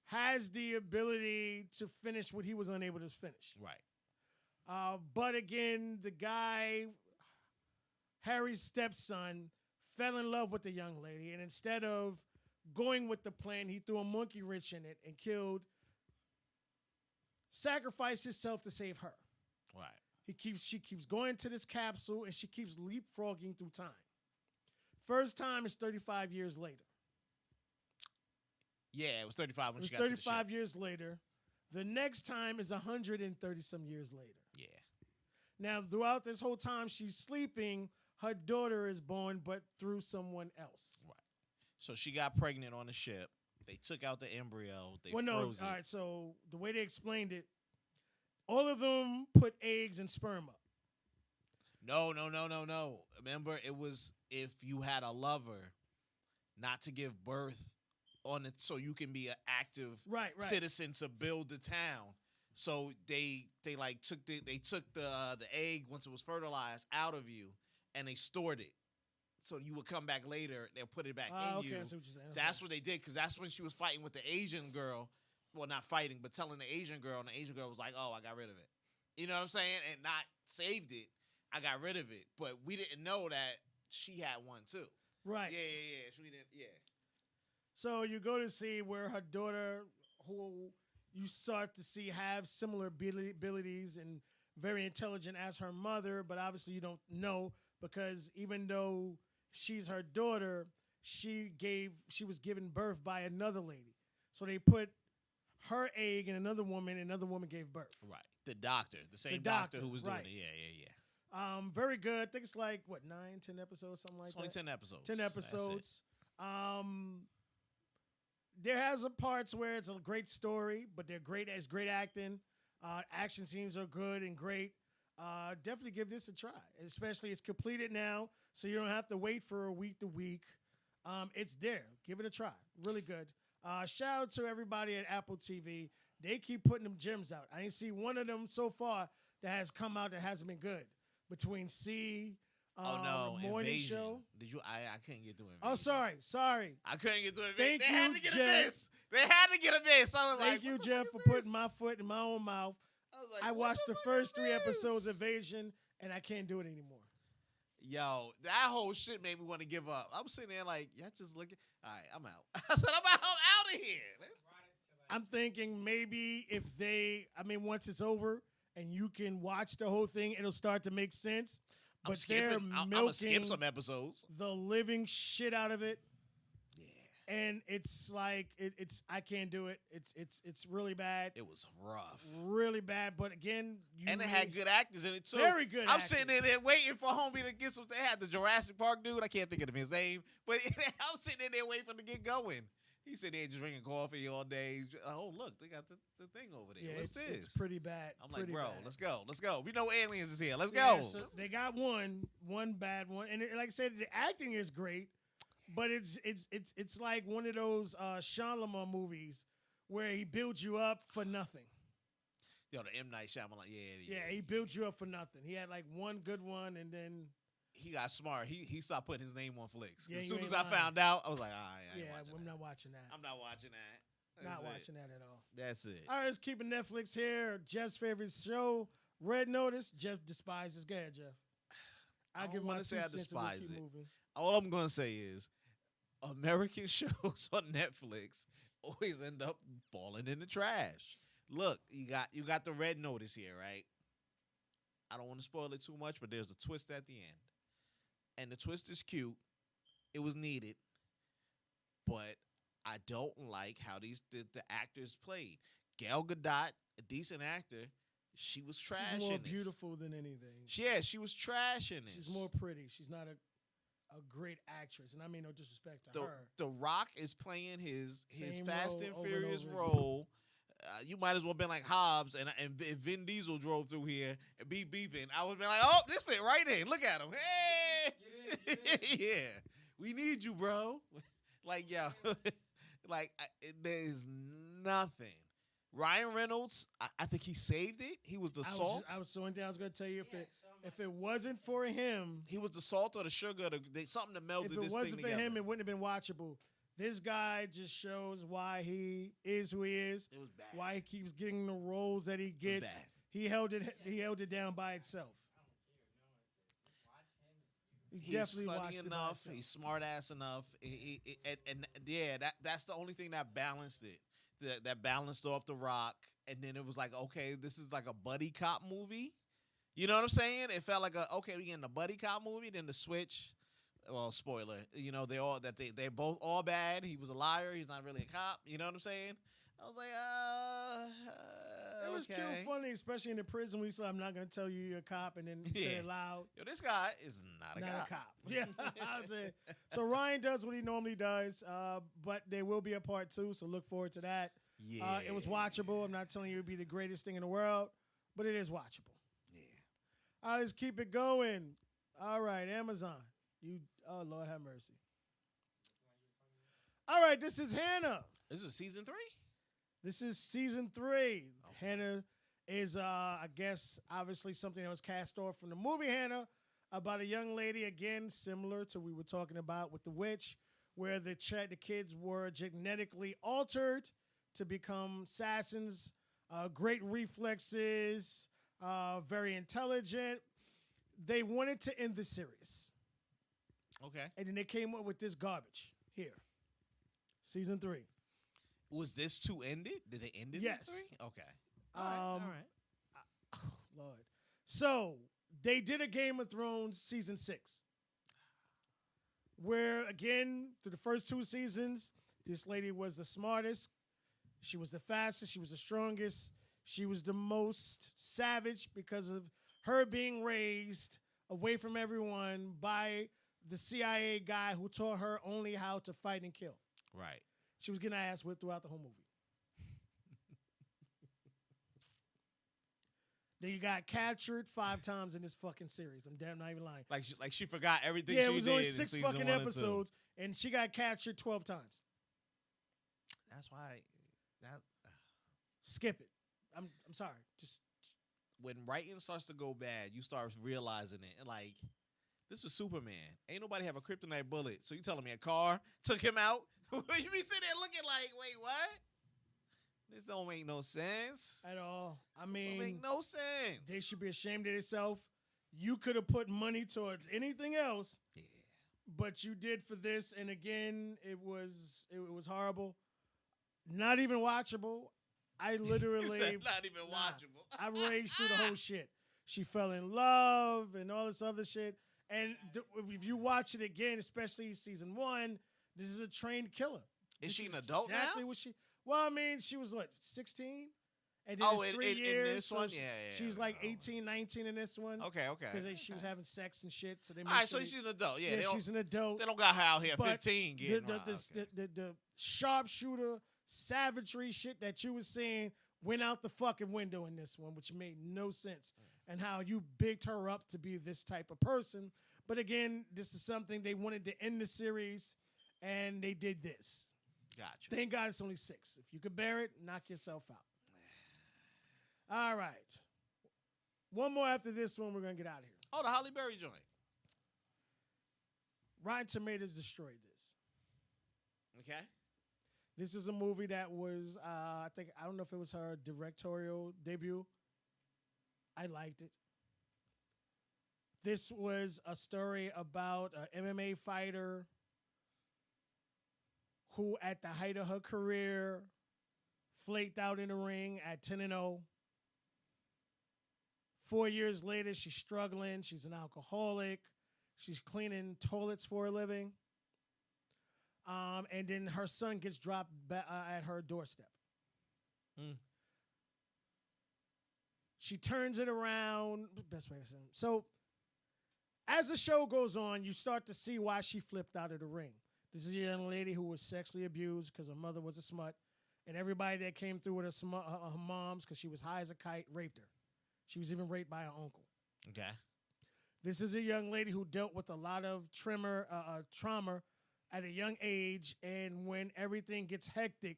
has the ability to finish what he was unable to finish. Right. But again, the guy, Harry's stepson, fell in love with the young lady, and instead of going with the plan, he threw a monkey wrench in it and sacrificed himself to save her. Right. She keeps going to this capsule, and she keeps leapfrogging through time. First time is 35 years later. Yeah, it was 35 when she got to the ship. 35 years later. The next time is 130 some years later. Yeah. Now, throughout this whole time she's sleeping, her daughter is born, but through someone else. Right. So she got pregnant on the ship. They took out the embryo. They froze it. All right, so the way they explained it, all of them put eggs and sperm up. No. Remember, it was if you had a lover, not to give birth on it, so you can be an active citizen to build the town. So they took the egg once it was fertilized out of you, and they stored it. So you would come back later, they'll put it back in you. I see what you're saying. That's what they did, because that's when she was fighting with the Asian girl. Well, not fighting, but telling the Asian girl, and the Asian girl was like, "Oh, I got rid of it." You know what I'm saying? And not saved it. I got rid of it, but we didn't know that she had one too. Right. Yeah. We didn't. Yeah. So you go to see where her daughter, who you start to see have similar abilities and very intelligent as her mother, but obviously you don't know, because even though she's her daughter, she was given birth by another lady. So they put her egg in another woman, and another woman gave birth. Right. The doctor, the same doctor who was doing it. Yeah. Very good. I think it's like, 9, 10 episodes, something like that? It's only 10 episodes. 10 episodes. There has parts where it's a great story, but they're great as great acting. Action scenes are good and great. Definitely give this a try. Especially it's completed now, so you don't have to wait for a week to week. It's there. Give it a try. Really good. Shout out to everybody at Apple TV. They keep putting them gems out. I didn't see one of them so far that has come out that hasn't been good. Between Morning Invasion. Show. Did you? I couldn't get through Invasion. Oh, sorry. I couldn't get through Thank Invasion. They you, had to get Jeff. a miss. They had to get a miss. I was like, Thank you, Jeff, for putting my foot in my own mouth. I watched the first 3 episodes of Invasion, and I can't do it anymore. Yo, that whole shit made me want to give up. I was sitting there like, y'all just looking. All right, I'm out. I said, I'm out of here. I'm thinking maybe once it's over and you can watch the whole thing, it'll start to make sense. But they're milking skip some episodes. The living shit out of it. Yeah. And it's like I can't do it. It's really bad. It was rough. Really bad. But again, it had good actors in it too. Very good. I'm sitting in there waiting for homie to get some. They had the Jurassic Park dude. I can't think of his name, but I'm sitting in there waiting for him to get going. He sitting there just drinking coffee all day. Oh, look, they got the thing over there. Yeah, What's this? It's pretty bad. I'm pretty like, bro, bad. let's go. We know aliens is here. Let's go. go. So they got one bad one, and like I said, the acting is great, but it's like one of those Sean Lamar movies where he builds you up for nothing. Yo, the M. Night Shyamalan, yeah, he built you up for nothing. He had like one good one, and then he got smart. He stopped putting his name on flicks. Yeah, as soon as I found out, I was like, I'm not watching that. I'm not watching that. Not watching that at all. That's it. All right, let's keep it Netflix here. Jeff's favorite show, Red Notice. Jeff despises. Go ahead, Jeff. I give my 2 say I cents despise and we'll keep it. moving. All I'm gonna say is, American shows on Netflix always end up falling in the trash. Look, you got the Red Notice here, right? I don't want to spoil it too much, but there's a twist at the end. And the twist is cute. It was needed. But I don't like how the actors played. Gal Gadot, a decent actor, she was trash. She's more beautiful than anything. She was trash in this. She's more pretty. She's not a great actress, and I mean no disrespect to her. The Rock is playing his Fast and role Furious over role. You might as well been like Hobbs, and if Vin Diesel drove through here and beeping, I would be like, oh, this fit right in. Look at him. Hey, Get in. yeah, we need you, bro. Like, yo, there's nothing. Ryan Reynolds, I think he saved it. He was the salt. I was going to tell you if it wasn't for him, he was the salt or the sugar, something that melded this thing together. If it wasn't for him, it wouldn't have been watchable. This guy just shows why he is who he is. It was bad. Why he keeps getting the roles that he gets. He held it down by itself. He definitely funny watched enough. it. He's smart ass enough. And yeah, that's the only thing that balanced it. That balanced off The Rock. And then it was like, okay, this is like a buddy cop movie. You know what I'm saying? It felt like okay, we getting a buddy cop movie. Then the switch. Well, spoiler. You know, they both all bad. He was a liar. He's not really a cop. You know what I'm saying? I was like, it was okay. cute, funny, especially in the prison. We said, I'm not going to tell you you're a cop, and then say it loud. Yo, this guy is not a cop. Yeah, I was saying. So Ryan does what he normally does, but there will be a part 2, so look forward to that. Yeah. It was watchable. I'm not telling you it would be the greatest thing in the world, but it is watchable. Yeah. All right, let's keep it going. All right, Amazon. Oh, Lord have mercy. All right, this is Hannah. This is season 3? This is season 3. Okay. Hannah is, I guess, obviously something that was cast off from the movie Hannah about a young lady, again, similar to we were talking about with The Witch, where the kids were genetically altered to become assassins, great reflexes, very intelligent. They wanted to end the series. Okay. And then they came up with this garbage here. Season 3. Was this 2 ended? Did they end it yes. in 3? Okay. All right. Oh, Lord. So, they did a Game of Thrones season 6. Where, again, through the first 2 seasons, this lady was the smartest. She was the fastest. She was the strongest. She was the most savage because of her being raised away from everyone by the CIA guy who taught her only how to fight and kill. Right. She was getting her ass whipped throughout the whole movie. Then you got captured 5 times in this fucking series. I'm damn not even lying. Like she forgot everything. Yeah, she it was did only in 6 season fucking 1 and 2. episodes, and she got captured 12 times. That's why that skip it. I'm sorry. Just when writing starts to go bad, you start realizing it. Like, this was Superman. Ain't nobody have a kryptonite bullet. So you telling me a car took him out? You be sitting there looking like, wait, what? This don't make no sense. At all. I This mean, don't make no sense. They should be ashamed of themselves. You could have put money towards anything else. Yeah. But you did for this, and again, it was horrible. Not even watchable. I literally not even watchable. I raged through the whole shit. She fell in love and all this other shit. And if you watch it again, especially season 1, this is a trained killer. Is she an adult exactly now? What she? Well, I mean, she was what, 16? And then it's 3 years. In this one? Yeah. She's like 18, 19 in this one. Okay. Because she was having sex and shit. So they. All right, so she's an adult. Yeah, she's an adult. They don't got her out here 15 getting the sharpshooter savagery shit that you was seeing went out the fucking window in this one, which made no sense. And how you bigged her up to be this type of person. But again, this is something they wanted to end the series, and they did this. Gotcha. Thank God it's only 6. If you could bear it, knock yourself out. All right. One more after this one, we're going to get out of here. Oh, the Holly Berry joint. Rotten Tomatoes destroyed this. Okay. This is a movie that was, I don't know if it was her directorial debut. I liked it. This was a story about an MMA fighter who, at the height of her career, flaked out in the ring at 10-0. 4 years later, she's struggling. She's an alcoholic. She's cleaning toilets for a living. And then her son gets dropped at her doorstep. She turns it around. Best way to say it. So, as the show goes on, you start to see why she flipped out of the ring. This is a young lady who was sexually abused because her mother was a smut. And everybody that came through with her moms, because she was high as a kite, raped her. She was even raped by her uncle. Okay. This is a young lady who dealt with a lot of trauma at a young age. And when everything gets hectic,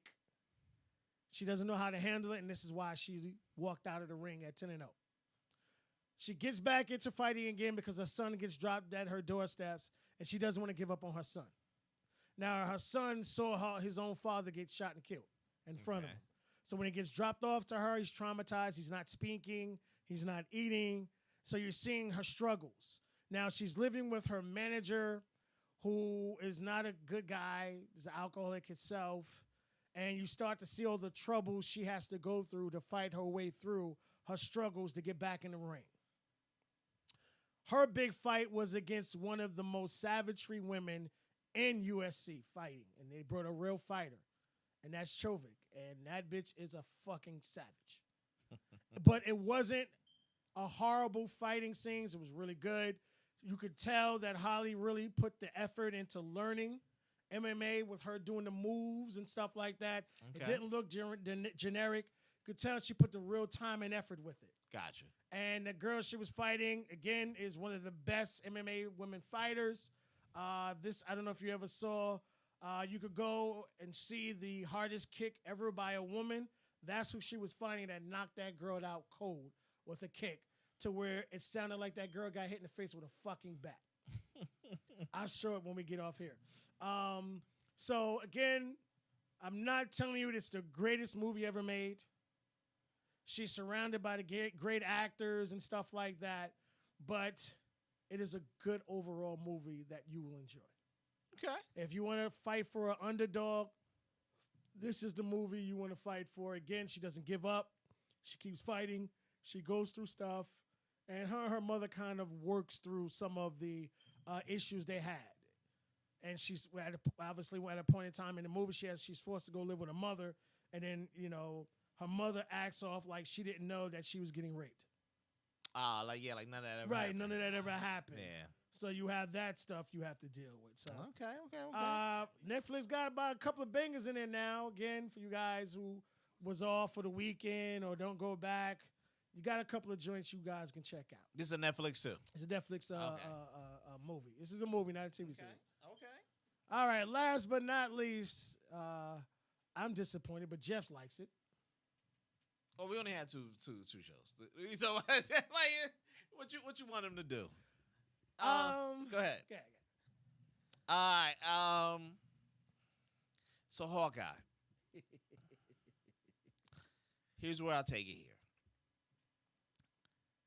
she doesn't know how to handle it. And this is why she walked out of the ring at 10-0. She gets back into fighting again because her son gets dropped at her doorsteps, and she doesn't want to give up on her son. Now, her son saw his own father get shot and killed in front of him. So when he gets dropped off to her, he's traumatized. He's not speaking. He's not eating. So you're seeing her struggles. Now she's living with her manager, who is not a good guy. He's an alcoholic himself, and you start to see all the troubles she has to go through to fight her way through her struggles to get back in the ring. Her big fight was against one of the most savagery women in UFC fighting, and they brought a real fighter, and that's Chovik, and that bitch is a fucking savage. But it wasn't a horrible fighting scenes. It was really good. You could tell that Holly really put the effort into learning MMA with her doing the moves and stuff like that. Okay. It didn't look generic. You could tell she put the real time and effort with it. Gotcha. And the girl she was fighting, again, is one of the best MMA women fighters. This, I don't know if you ever saw, you could go and see the hardest kick ever by a woman. That's who she was fighting that knocked that girl out cold with a kick to where it sounded like that girl got hit in the face with a fucking bat. I'll show it when we get off here. So, again, I'm not telling you it's the greatest movie ever made. She's surrounded by the great actors and stuff like that, but it is a good overall movie that you will enjoy. Okay. If you want to fight for an underdog, this is the movie you want to fight for. Again, she doesn't give up. She keeps fighting. She goes through stuff. And her mother kind of works through some of the issues they had. And she's obviously at a point in time in the movie, she's forced to go live with her mother. And then, her mother acts off like she didn't know that she was getting raped. Like none of that ever happened. None of that ever happened. Yeah. So you have that stuff you have to deal with. So Okay. Netflix got about a couple of bangers in there now. Again, for you guys who was off for the weekend or don't go back, you got a couple of joints you guys can check out. This is a Netflix too. It's a Netflix movie. This is a movie, not a TV series. Okay. All right. Last but not least, I'm disappointed, but Jeff likes it. Well, we only had two shows. So, like, what you want him to do? Go ahead. Okay. All right. So Hawkeye. Here's where I'll take it here.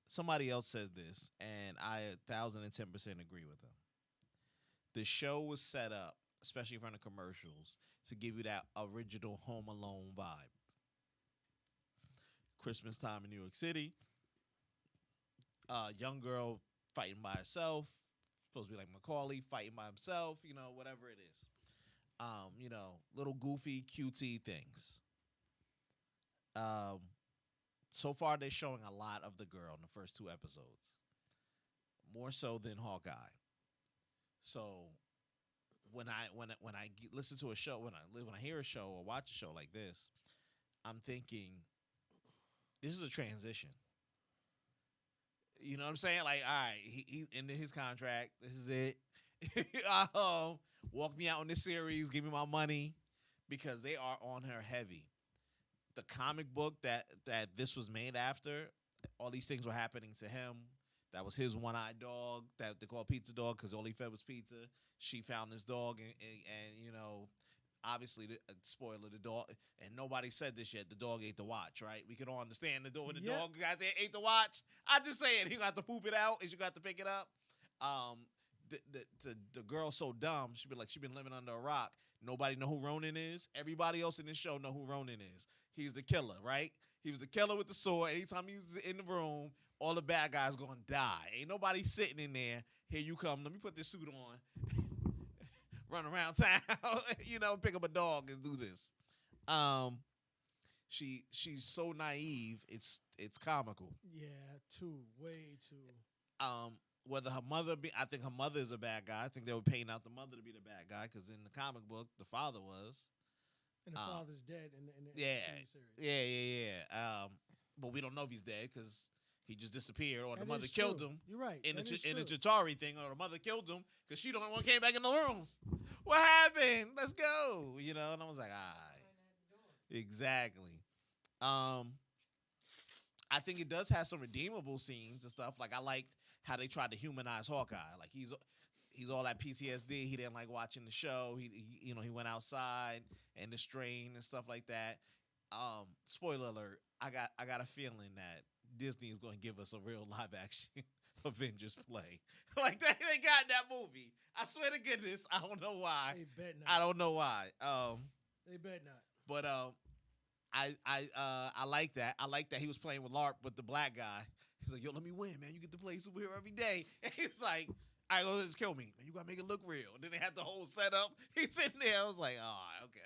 Somebody else said this, and I 1,010% agree with them. The show was set up, especially from the commercials, to give you that original Home Alone vibe. Christmas time in New York City. Young girl fighting by herself. Supposed to be like Macaulay fighting by himself. Whatever it is. Little goofy, cutesy things. So far, they're showing a lot of the girl in the first 2 episodes, more so than Hawkeye. So when I listen to a show, when I hear a show or watch a show like this, I'm thinking, this is a transition. You know what I'm saying? Like, all right, he's ended his contract. This is it. Walk me out on this series. Give me my money, because they are on her heavy. The comic book that this was made after, all these things were happening to him. That was his one-eyed dog that they call Pizza Dog because all he fed was pizza. She found this dog and obviously, spoiler, the dog, and nobody said this yet, the dog ate the watch, right? We can all understand the dog. When the dog got there, ate the watch. I just saying, he got to poop it out and she got to pick it up. The girl's so dumb, she been living under a rock. Nobody know who Ronan is. Everybody else in this show know who Ronan is. He's the killer, right? He was the killer with the sword. Anytime he's in the room, all the bad guys gonna die. Ain't nobody sitting in there. Here you come. Let me put this suit on. Run around town, pick up a dog and do this. She's so naive. It's comical. Yeah, way too. Whether her mother I think her mother is a bad guy. I think they were paying out the mother to be the bad guy because in the comic book the father was. And the father's dead in the series. Yeah. But we don't know if he's dead because he just disappeared, or the mother killed him. You're right. In the Chitauri thing, or the mother killed him because she the only one came back in the room. What happened? Let's go. And I was like, exactly. I think it does have some redeemable scenes and stuff. Like I liked how they tried to humanize Hawkeye. Like he's all that PTSD. He didn't like watching the show. He went outside and the strain and stuff like that. Spoiler alert. I got a feeling that Disney is going to give us a real live action Avengers play. Like they got in that movie. I swear to goodness, I don't know why. They bet not. I don't know why. They bet not. But I like that. I like that he was playing with LARP with the black guy. He's like, yo, let me win, man. You get to play superhero every day. And he was like, all right, well, just kill me, man. You gotta make it look real. And then they had the whole setup. He's sitting there. I was like, oh, okay.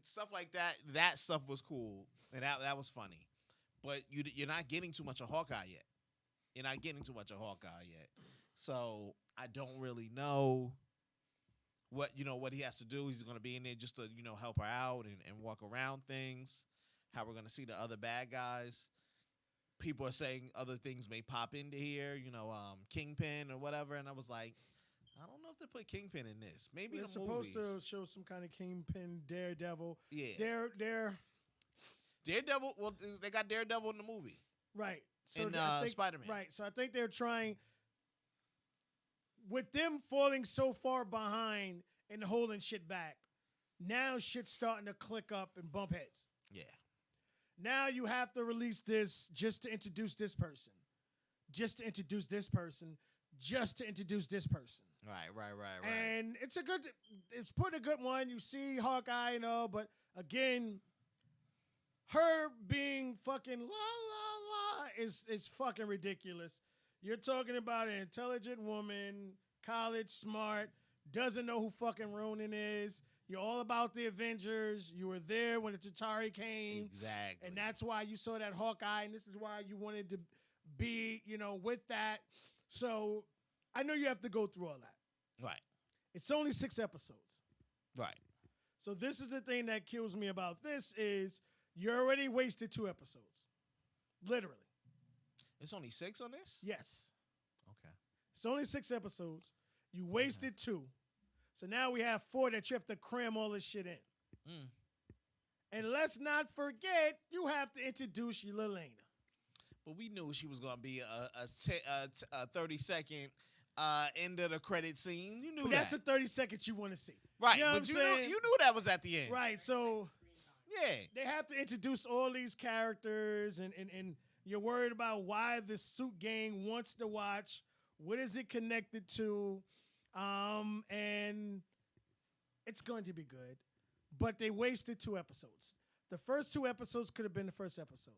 Stuff like that. That stuff was cool, and that was funny. But you're not getting too much of Hawkeye yet. You're not getting too much of Hawkeye yet. So I don't really know what he has to do. He's going to be in there just to help her out and walk around things. How we're going to see the other bad guys. People are saying other things may pop into here. Kingpin or whatever. And I was like, I don't know if they put Kingpin in this. Maybe they're supposed to show some kind of Kingpin, Daredevil. Yeah, Daredevil. Well, they got Daredevil in the movie, right? So in Spider-Man, right? So I think they're trying. With them falling so far behind and holding shit back, now shit's starting to click up and bump heads. Yeah. Now you have to release this just to introduce this person, just to introduce this person, just to introduce this person. Right. And it's putting a good one. You see Hawkeye and all, but again, her being fucking la la la is fucking ridiculous. You're talking about an intelligent woman, college smart, doesn't know who fucking Ronan is. You're all about the Avengers. You were there when the Chitauri came. Exactly. And that's why you saw that Hawkeye, and this is why you wanted to be, with that. So I know you have to go through all that. Right. It's only 6 episodes. Right. So this is the thing that kills me about this is you already wasted 2 episodes. Literally. It's only 6 on this? Yes. Okay. It's only 6 episodes. You wasted 2. So now we have 4 that you have to cram all this shit in. And let's not forget, you have to introduce Yelena. But we knew she was going to be a 30-second end of the credit scene. You knew but that. That's the 30 seconds you want to see. Right, you know but you knew that was at the end. Right, so yeah, they have to introduce all these characters, and you're worried about why the suit gang wants to watch. What is it connected to? And it's going to be good. But they wasted 2 episodes. The first 2 episodes could have been the first episode.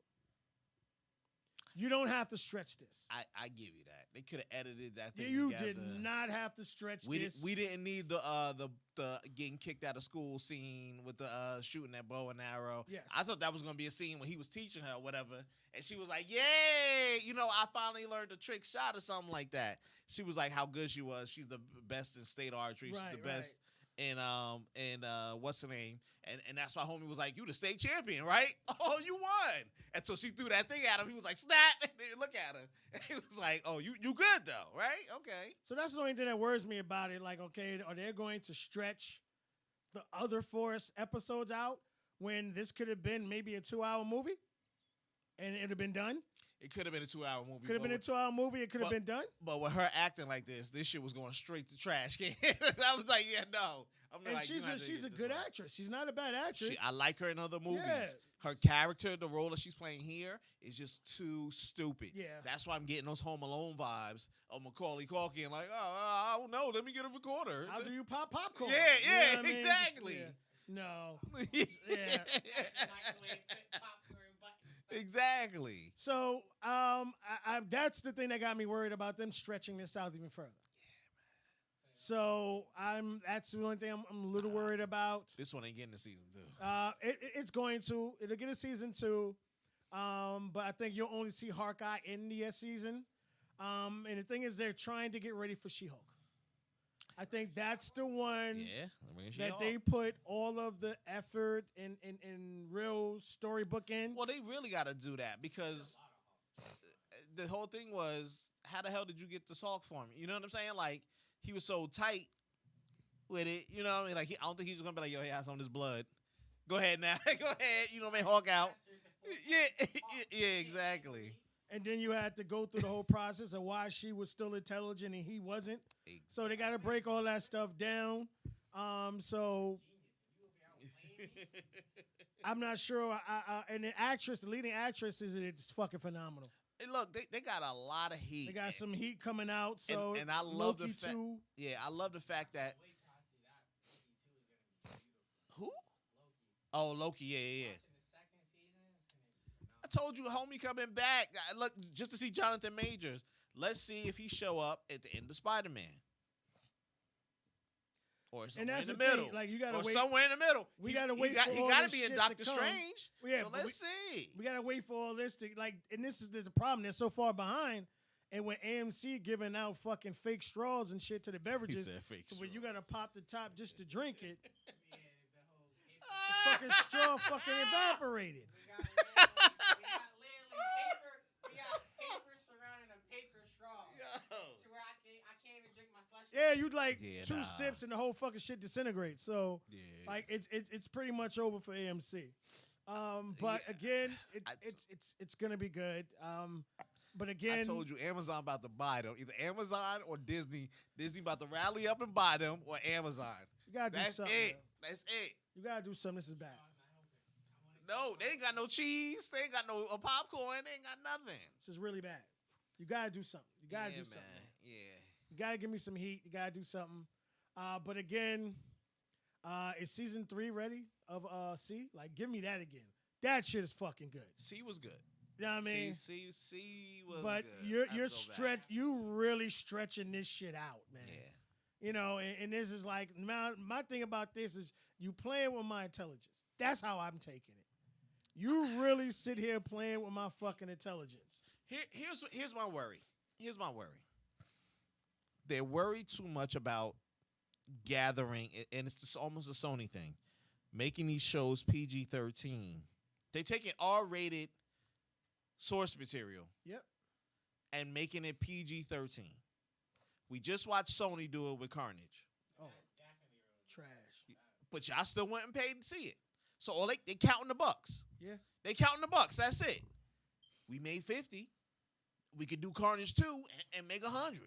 You don't have to stretch this. I give you that. They could have edited that thing You together. did not have to stretch this. We didn't need the getting kicked out of school scene with the shooting that bow and arrow. Yes. I thought that was going to be a scene when he was teaching her or whatever. And she was like, yay! I finally learned a trick shot or something like that. She was like how good she was. She's the best in state archery. Right, She's the best in what's her name? And that's why homie was like, you the state champion, right? Oh, you won. And so she threw that thing at him. He was like, snap. And then look at her. And he was like, oh, you good though, right? Okay. So that's the only thing that worries me about it. Like, okay, are they going to stretch the other 4 episodes out when this could have been maybe a 2-hour movie and it would have been done? It could have been a 2-hour movie. Could have been a 2-hour movie. It could have been done. But with her acting like this shit was going straight to trash can. I was like, yeah, no. And like, she's a good actress. She's not a bad actress. I like her in other movies. Yeah. Her character, the role that she's playing here, is just too stupid. Yeah. That's why I'm getting those Home Alone vibes of Macaulay Culkin. Like, I don't know. Let me get a recorder. How do you pop popcorn? Yeah, you know exactly. No. Yeah. Exactly. So that's the thing that got me worried about them stretching this out even further. So that's the only thing I'm a little worried about. This one ain't getting a season 2. It's going to. It'll get a season 2. But I think you'll only see Hawkeye in the season. And the thing is, they're trying to get ready for She-Hulk. I think that's the one that they put all of the effort and real storybook in. Well, they really got to do that because the whole thing was, how the hell did you get the Hulk for me? You know what I'm saying? Like, he was so tight with it. You know what I mean? Like, I don't think he was going to be like, yo, he has some of this blood. Go ahead now. Go ahead. Man, Hulk out. Yeah, exactly. And then you had to go through the whole process of why she was still intelligent and he wasn't. Exactly. So they got to break all that stuff down. So I'm not sure. And the leading actress, it's fucking phenomenal. Hey, look, they got a lot of heat. They got some heat coming out. So and I love Loki the fact. 2. Yeah, I love the fact that Wait till I see that. Loki 2 is gonna be beautiful. who? Loki. Oh, Loki. Yeah. Watching the second season is gonna be I phenomenal. told you, homie coming back. Look, just to see Jonathan Majors. Let's see if he show up at the end of Spider-Man. Or somewhere in the middle. Thing, like you gotta or wait. somewhere in the middle. We gotta wait. He for all got this to be in shit Doctor to come. Strange. Yeah, so let's see. We gotta wait for all this to and there's a problem. They're so far behind, and when AMC giving out fucking fake straws and shit to the beverages, to where you gotta pop the top just to drink it, Yeah, the whole paper. fucking straw fucking evaporated. We got paper surrounding a paper straw. To where I can't even drink my slushy. Yeah, you'd like Yeah, two nah. sips and the whole fucking shit disintegrates. So Yeah. like it's pretty much over for AMC. But Yeah. again, it's gonna be good. But again, I told you, Amazon about to buy them. Either Amazon or Disney. Disney about to rally up and buy them, or Amazon. you gotta do That's something. it. man. That's it. You gotta do something. This is bad. No, they ain't got no cheese. They ain't got no popcorn. They ain't got nothing. This is really bad. You gotta do something. You gotta yeah, do man. something. Yeah. You gotta give me some heat. You gotta do something. But again, is season 3 ready of C? Like, give me that again. That shit is fucking good. C was good. You know what I mean? C was But good. you really stretching this shit out, man. Yeah. You know, and this is like my thing about this is you playing with my intelligence. That's how I'm taking it. You really sit here playing with my fucking intelligence. Here's my worry. They worry too much about gathering, and it's just almost a Sony thing, making these shows PG-13. They taking R-rated source material. Yep. And making it PG-13. We just watched Sony do it with Carnage. Oh, trash. But y'all still went and paid to see it. So all they counting the bucks. Yeah. They counting the bucks. That's it. We made 50. We could do Carnage 2 and make 100.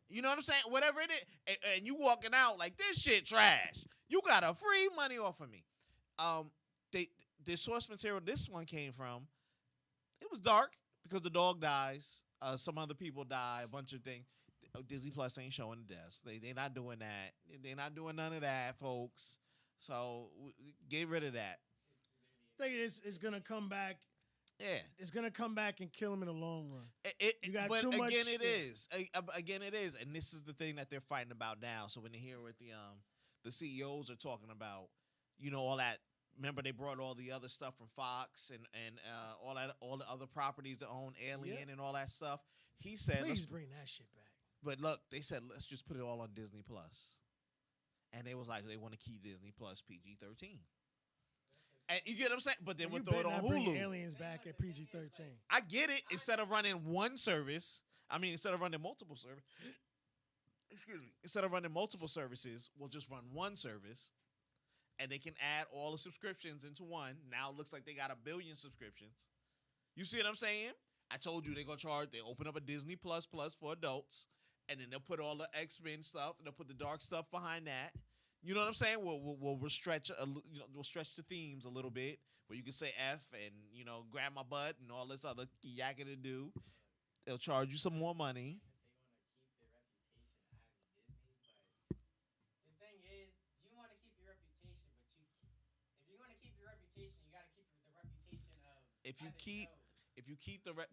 You know what I'm saying? Whatever it is. And you walking out like, this shit trash. You got a free money off of me. The source material this one came from, it was dark because the dog dies. Some other people die. A bunch of things. Disney Plus ain't showing the deaths. They not doing that. They're not doing none of that, folks. So get rid of that. I think it's gonna come back. Yeah, it's gonna come back and kill him in the long run. You got but too much. It is. Again, it is, and this is the thing that they're fighting about now. So when they hear what the CEOs are talking about, you know, all that. Remember, they brought all the other stuff from Fox and all the other properties that own Alien and all that stuff. He said, "Please bring that shit back." But look, they said, let's just put it all on Disney Plus. And they was like, they want to keep Disney Plus PG-13. And you get what I'm saying? But then we'll throw it on Hulu. Aliens back at PG-13. I get it. Instead of running one service, instead of running multiple services, instead of running multiple services, we'll just run one service. And they can add all the subscriptions into one. Now it looks like they got 1 billion subscriptions. You see what I'm saying? I told you they're going to charge. They open up a Disney Plus for adults. And then they'll put all the X-Men stuff. And they'll put the dark stuff behind that. You know what I'm saying? We'll stretch we'll stretch the themes a little bit. Where you can say F and, grab my butt and all this other yakking to do. They'll charge you some more money.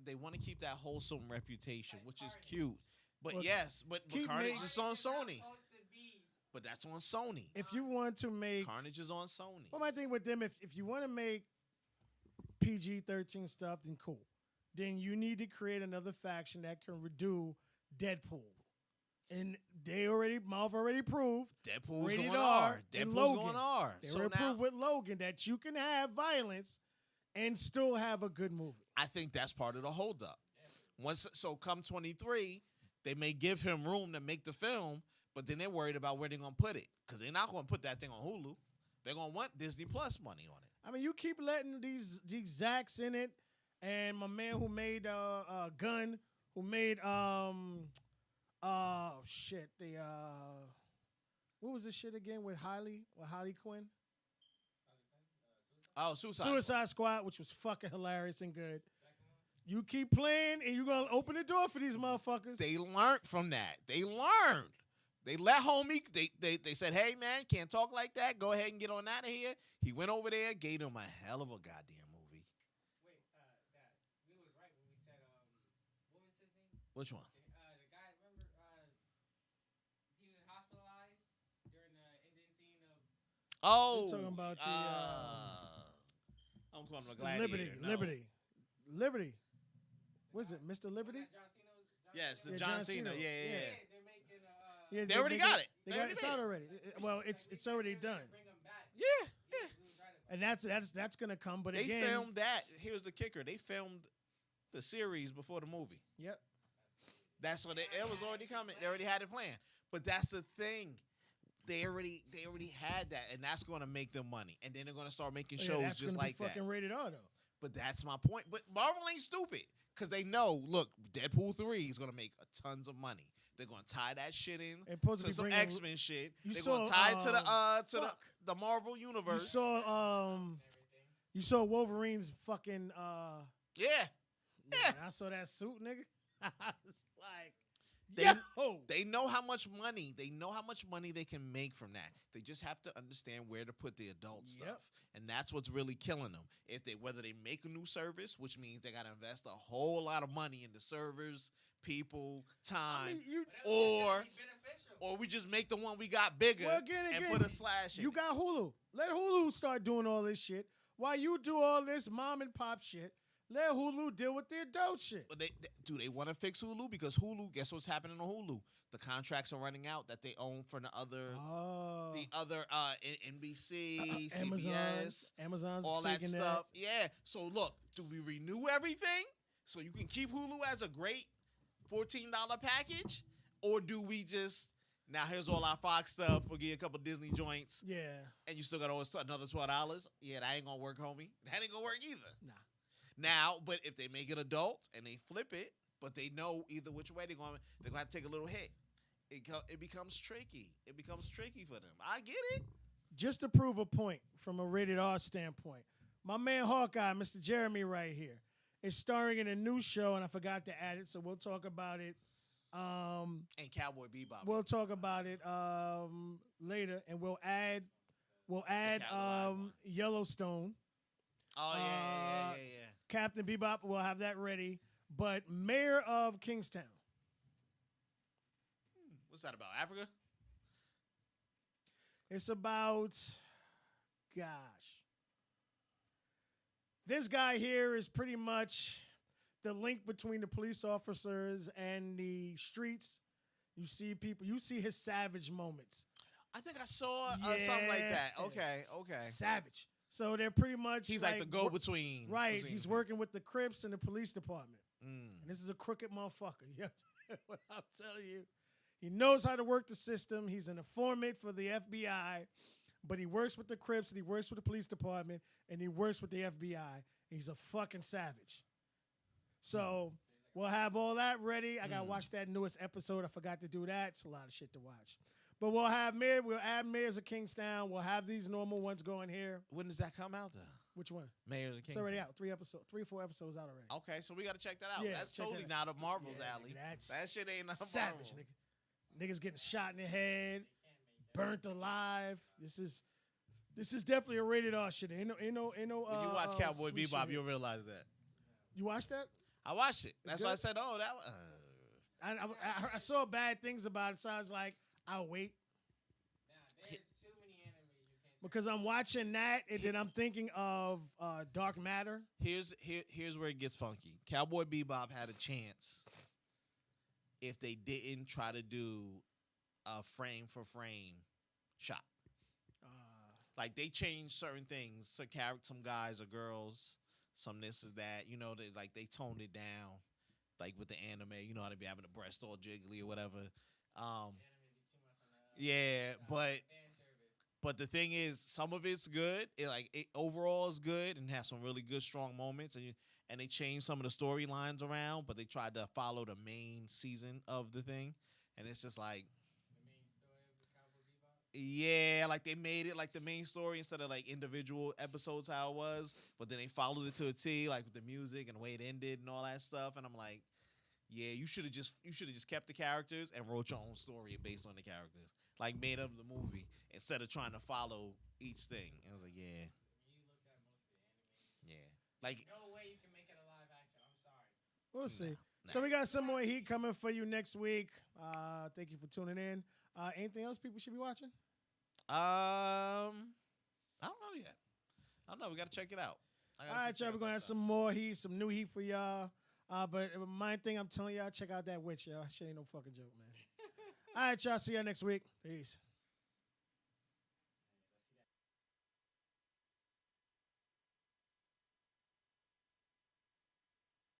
They want to keep that wholesome reputation, which is cute. But but Carnage is on Sony. But that's on Sony. If you want to make Carnage is on Sony. Well, my thing with them, if you want to make PG-13 stuff, then cool. Then you need to create another faction that can redo Deadpool. And Marvel already proved Deadpool's rated going R. R. And Deadpool's Logan. going R. They so already now, proved with Logan that you can have violence and still have a good movie. I think that's part of the holdup. So come 23, they may give him room to make the film, but then they're worried about where they're going to put it. Because they're not going to put that thing on Hulu. They're going to want Disney Plus money on it. I mean, you keep letting these Zacks in it, and my man who made Gun, who made what was this shit again with Harley Quinn? Oh, Suicide Squad, which was fucking hilarious and good. You keep playing, and you're gonna open the door for these motherfuckers. They learned from that. They learned. They let homie. They said, "Hey man, can't talk like that. Go ahead and get on out of here." He went over there, gave him a hell of a goddamn movie. Wait, that we was right when we said what was his name? Which one? The guy. Remember, he was hospitalized during the ending scene of. Oh, You're talking about the I'm calling him a gladiator. Liberty. Was it Mr. Liberty? John Cena's. Yes, the Yeah, John John Cena. Cena. Yeah. They're making. Yeah, They already got it. They They got already it's made out it. already. Well, it's already done, Bring him back. Yeah. and that's gonna come. But They again, filmed that. Here's the kicker. They filmed the series before the movie. Yep. That's what it was already coming. They already had it planned. But that's the thing. They already had that, and that's going to make them money. And then they're going to start making Oh, yeah, shows that's just gonna like be that. fucking rated R though. But that's my point. But Marvel ain't stupid because they know. Look, Deadpool 3 is going to make tons of money. They're going to tie that shit in It's supposed to to be some bringing- X-Men shit. You They're saw, going to tie it to fuck. the Marvel You universe. saw Wolverine's fucking Yeah. Yeah. I saw that suit, nigga. I was like, They- yo. They know how much money they can make from that. They just have to understand where to put the adult Yep. stuff, and that's what's really killing them. Whether they make a new service, which means they got to invest a whole lot of money into servers, people, time, or we just make the one we got bigger Well, again, and put a slash in you it. got Hulu. Let Hulu start doing all this shit. While you do all this mom and pop shit, let Hulu deal with the adult shit. But do they want to fix Hulu? Because Hulu, guess what's happening on Hulu? The contracts are running out that they own for the other NBC, CBS, Amazon's all that taking stuff. Yeah. So look, do we renew everything so you can keep Hulu as a great $14 package, or do we just now here's all our Fox stuff? We'll give you a couple Disney joints, Yeah. and you still got another $12. Yeah, that ain't gonna work, homie. That ain't gonna work either. Nah. Now, but if they make it adult and they flip it, but they know either which way they're gonna have to take a little hit. It becomes tricky. It becomes tricky for them. I get it. Just to prove a point from a rated R standpoint, my man Hawkeye, Mr. Jeremy, right here, is starring in a new show, and I forgot to add it, so we'll talk about it. And Cowboy Bebop. We'll talk about it later, and we'll add Yellowstone. Oh yeah. Captain Bebop, we'll have that ready. But Mayor of Kingstown. What's that about? Africa? It's about, gosh. This guy here is pretty much the link between the police officers and the streets. You see people, you see his savage moments. I think I saw something like that. Okay. Savage. So they're pretty much He's like the go-between. Right. He's working with the Crips and the police department. Mm. And this is a crooked motherfucker. You know what I'm telling you? He knows how to work the system. He's an informant for the FBI, but he works with the Crips and he works with the police department and he works with the FBI. He's a fucking savage. So we'll have all that ready. I gotta watch that newest episode. I forgot to do that. It's a lot of shit to watch. But we'll add Mayors of Kingstown. We'll have these normal ones going here. When does that come out, though? Which one? Mayors of Kingstown. It's already out. 3 or 4 episodes out already. Okay, so we got to check that out. Yeah, That's check totally that not a Marvel's Yeah, alley. nigga, That shit ain't not savage, Marvel. nigga. Niggas getting shot in the head, burnt alive. This is definitely a rated R shit. Ain't no. When you watch Cowboy sweet Bebop, shit you'll here. realize that. You watched that? I watched it. That's good? why I said, oh, that was... I saw bad things about it, so I was like, I'll wait. There's too many animes you can't. Because I'm watching that, and then I'm thinking of Dark Matter. Here's where it gets funky. Cowboy Bebop had a chance if they didn't try to do a frame-for-frame shot. Like, they changed certain things. So some guys or girls, some this or that. You know, they toned it down. Like, with the anime, you know how they be having the breast all jiggly or whatever. Yeah, but the thing is, some of it's good. It overall is good and has some really good, strong moments. And they changed some of the storylines around, but they tried to follow the main season of the thing. And it's just like, The main story of the Cowboy Bebop. Yeah, like they made it like the main story instead of like individual episodes how it was, but then they followed it to a T, like with the music and the way it ended and all that stuff. And I'm like, yeah, you should have just kept the characters and wrote your own story based on the characters, like made up the movie instead of trying to follow each thing. And I was like, yeah, When you look at most of the animes, yeah, like no way you can make it a live action. I'm sorry. We'll see. nah. So we got some more heat coming for you next week. Thank you for tuning in. Anything else people should be watching? I don't know yet. I don't know. We got to check it out. All right, y'all. We're gonna have some more heat, some new heat for y'all. But my thing, I'm telling y'all, check out that witch, y'all. Shit ain't no fucking joke, man. All right, y'all. See y'all next week. Peace.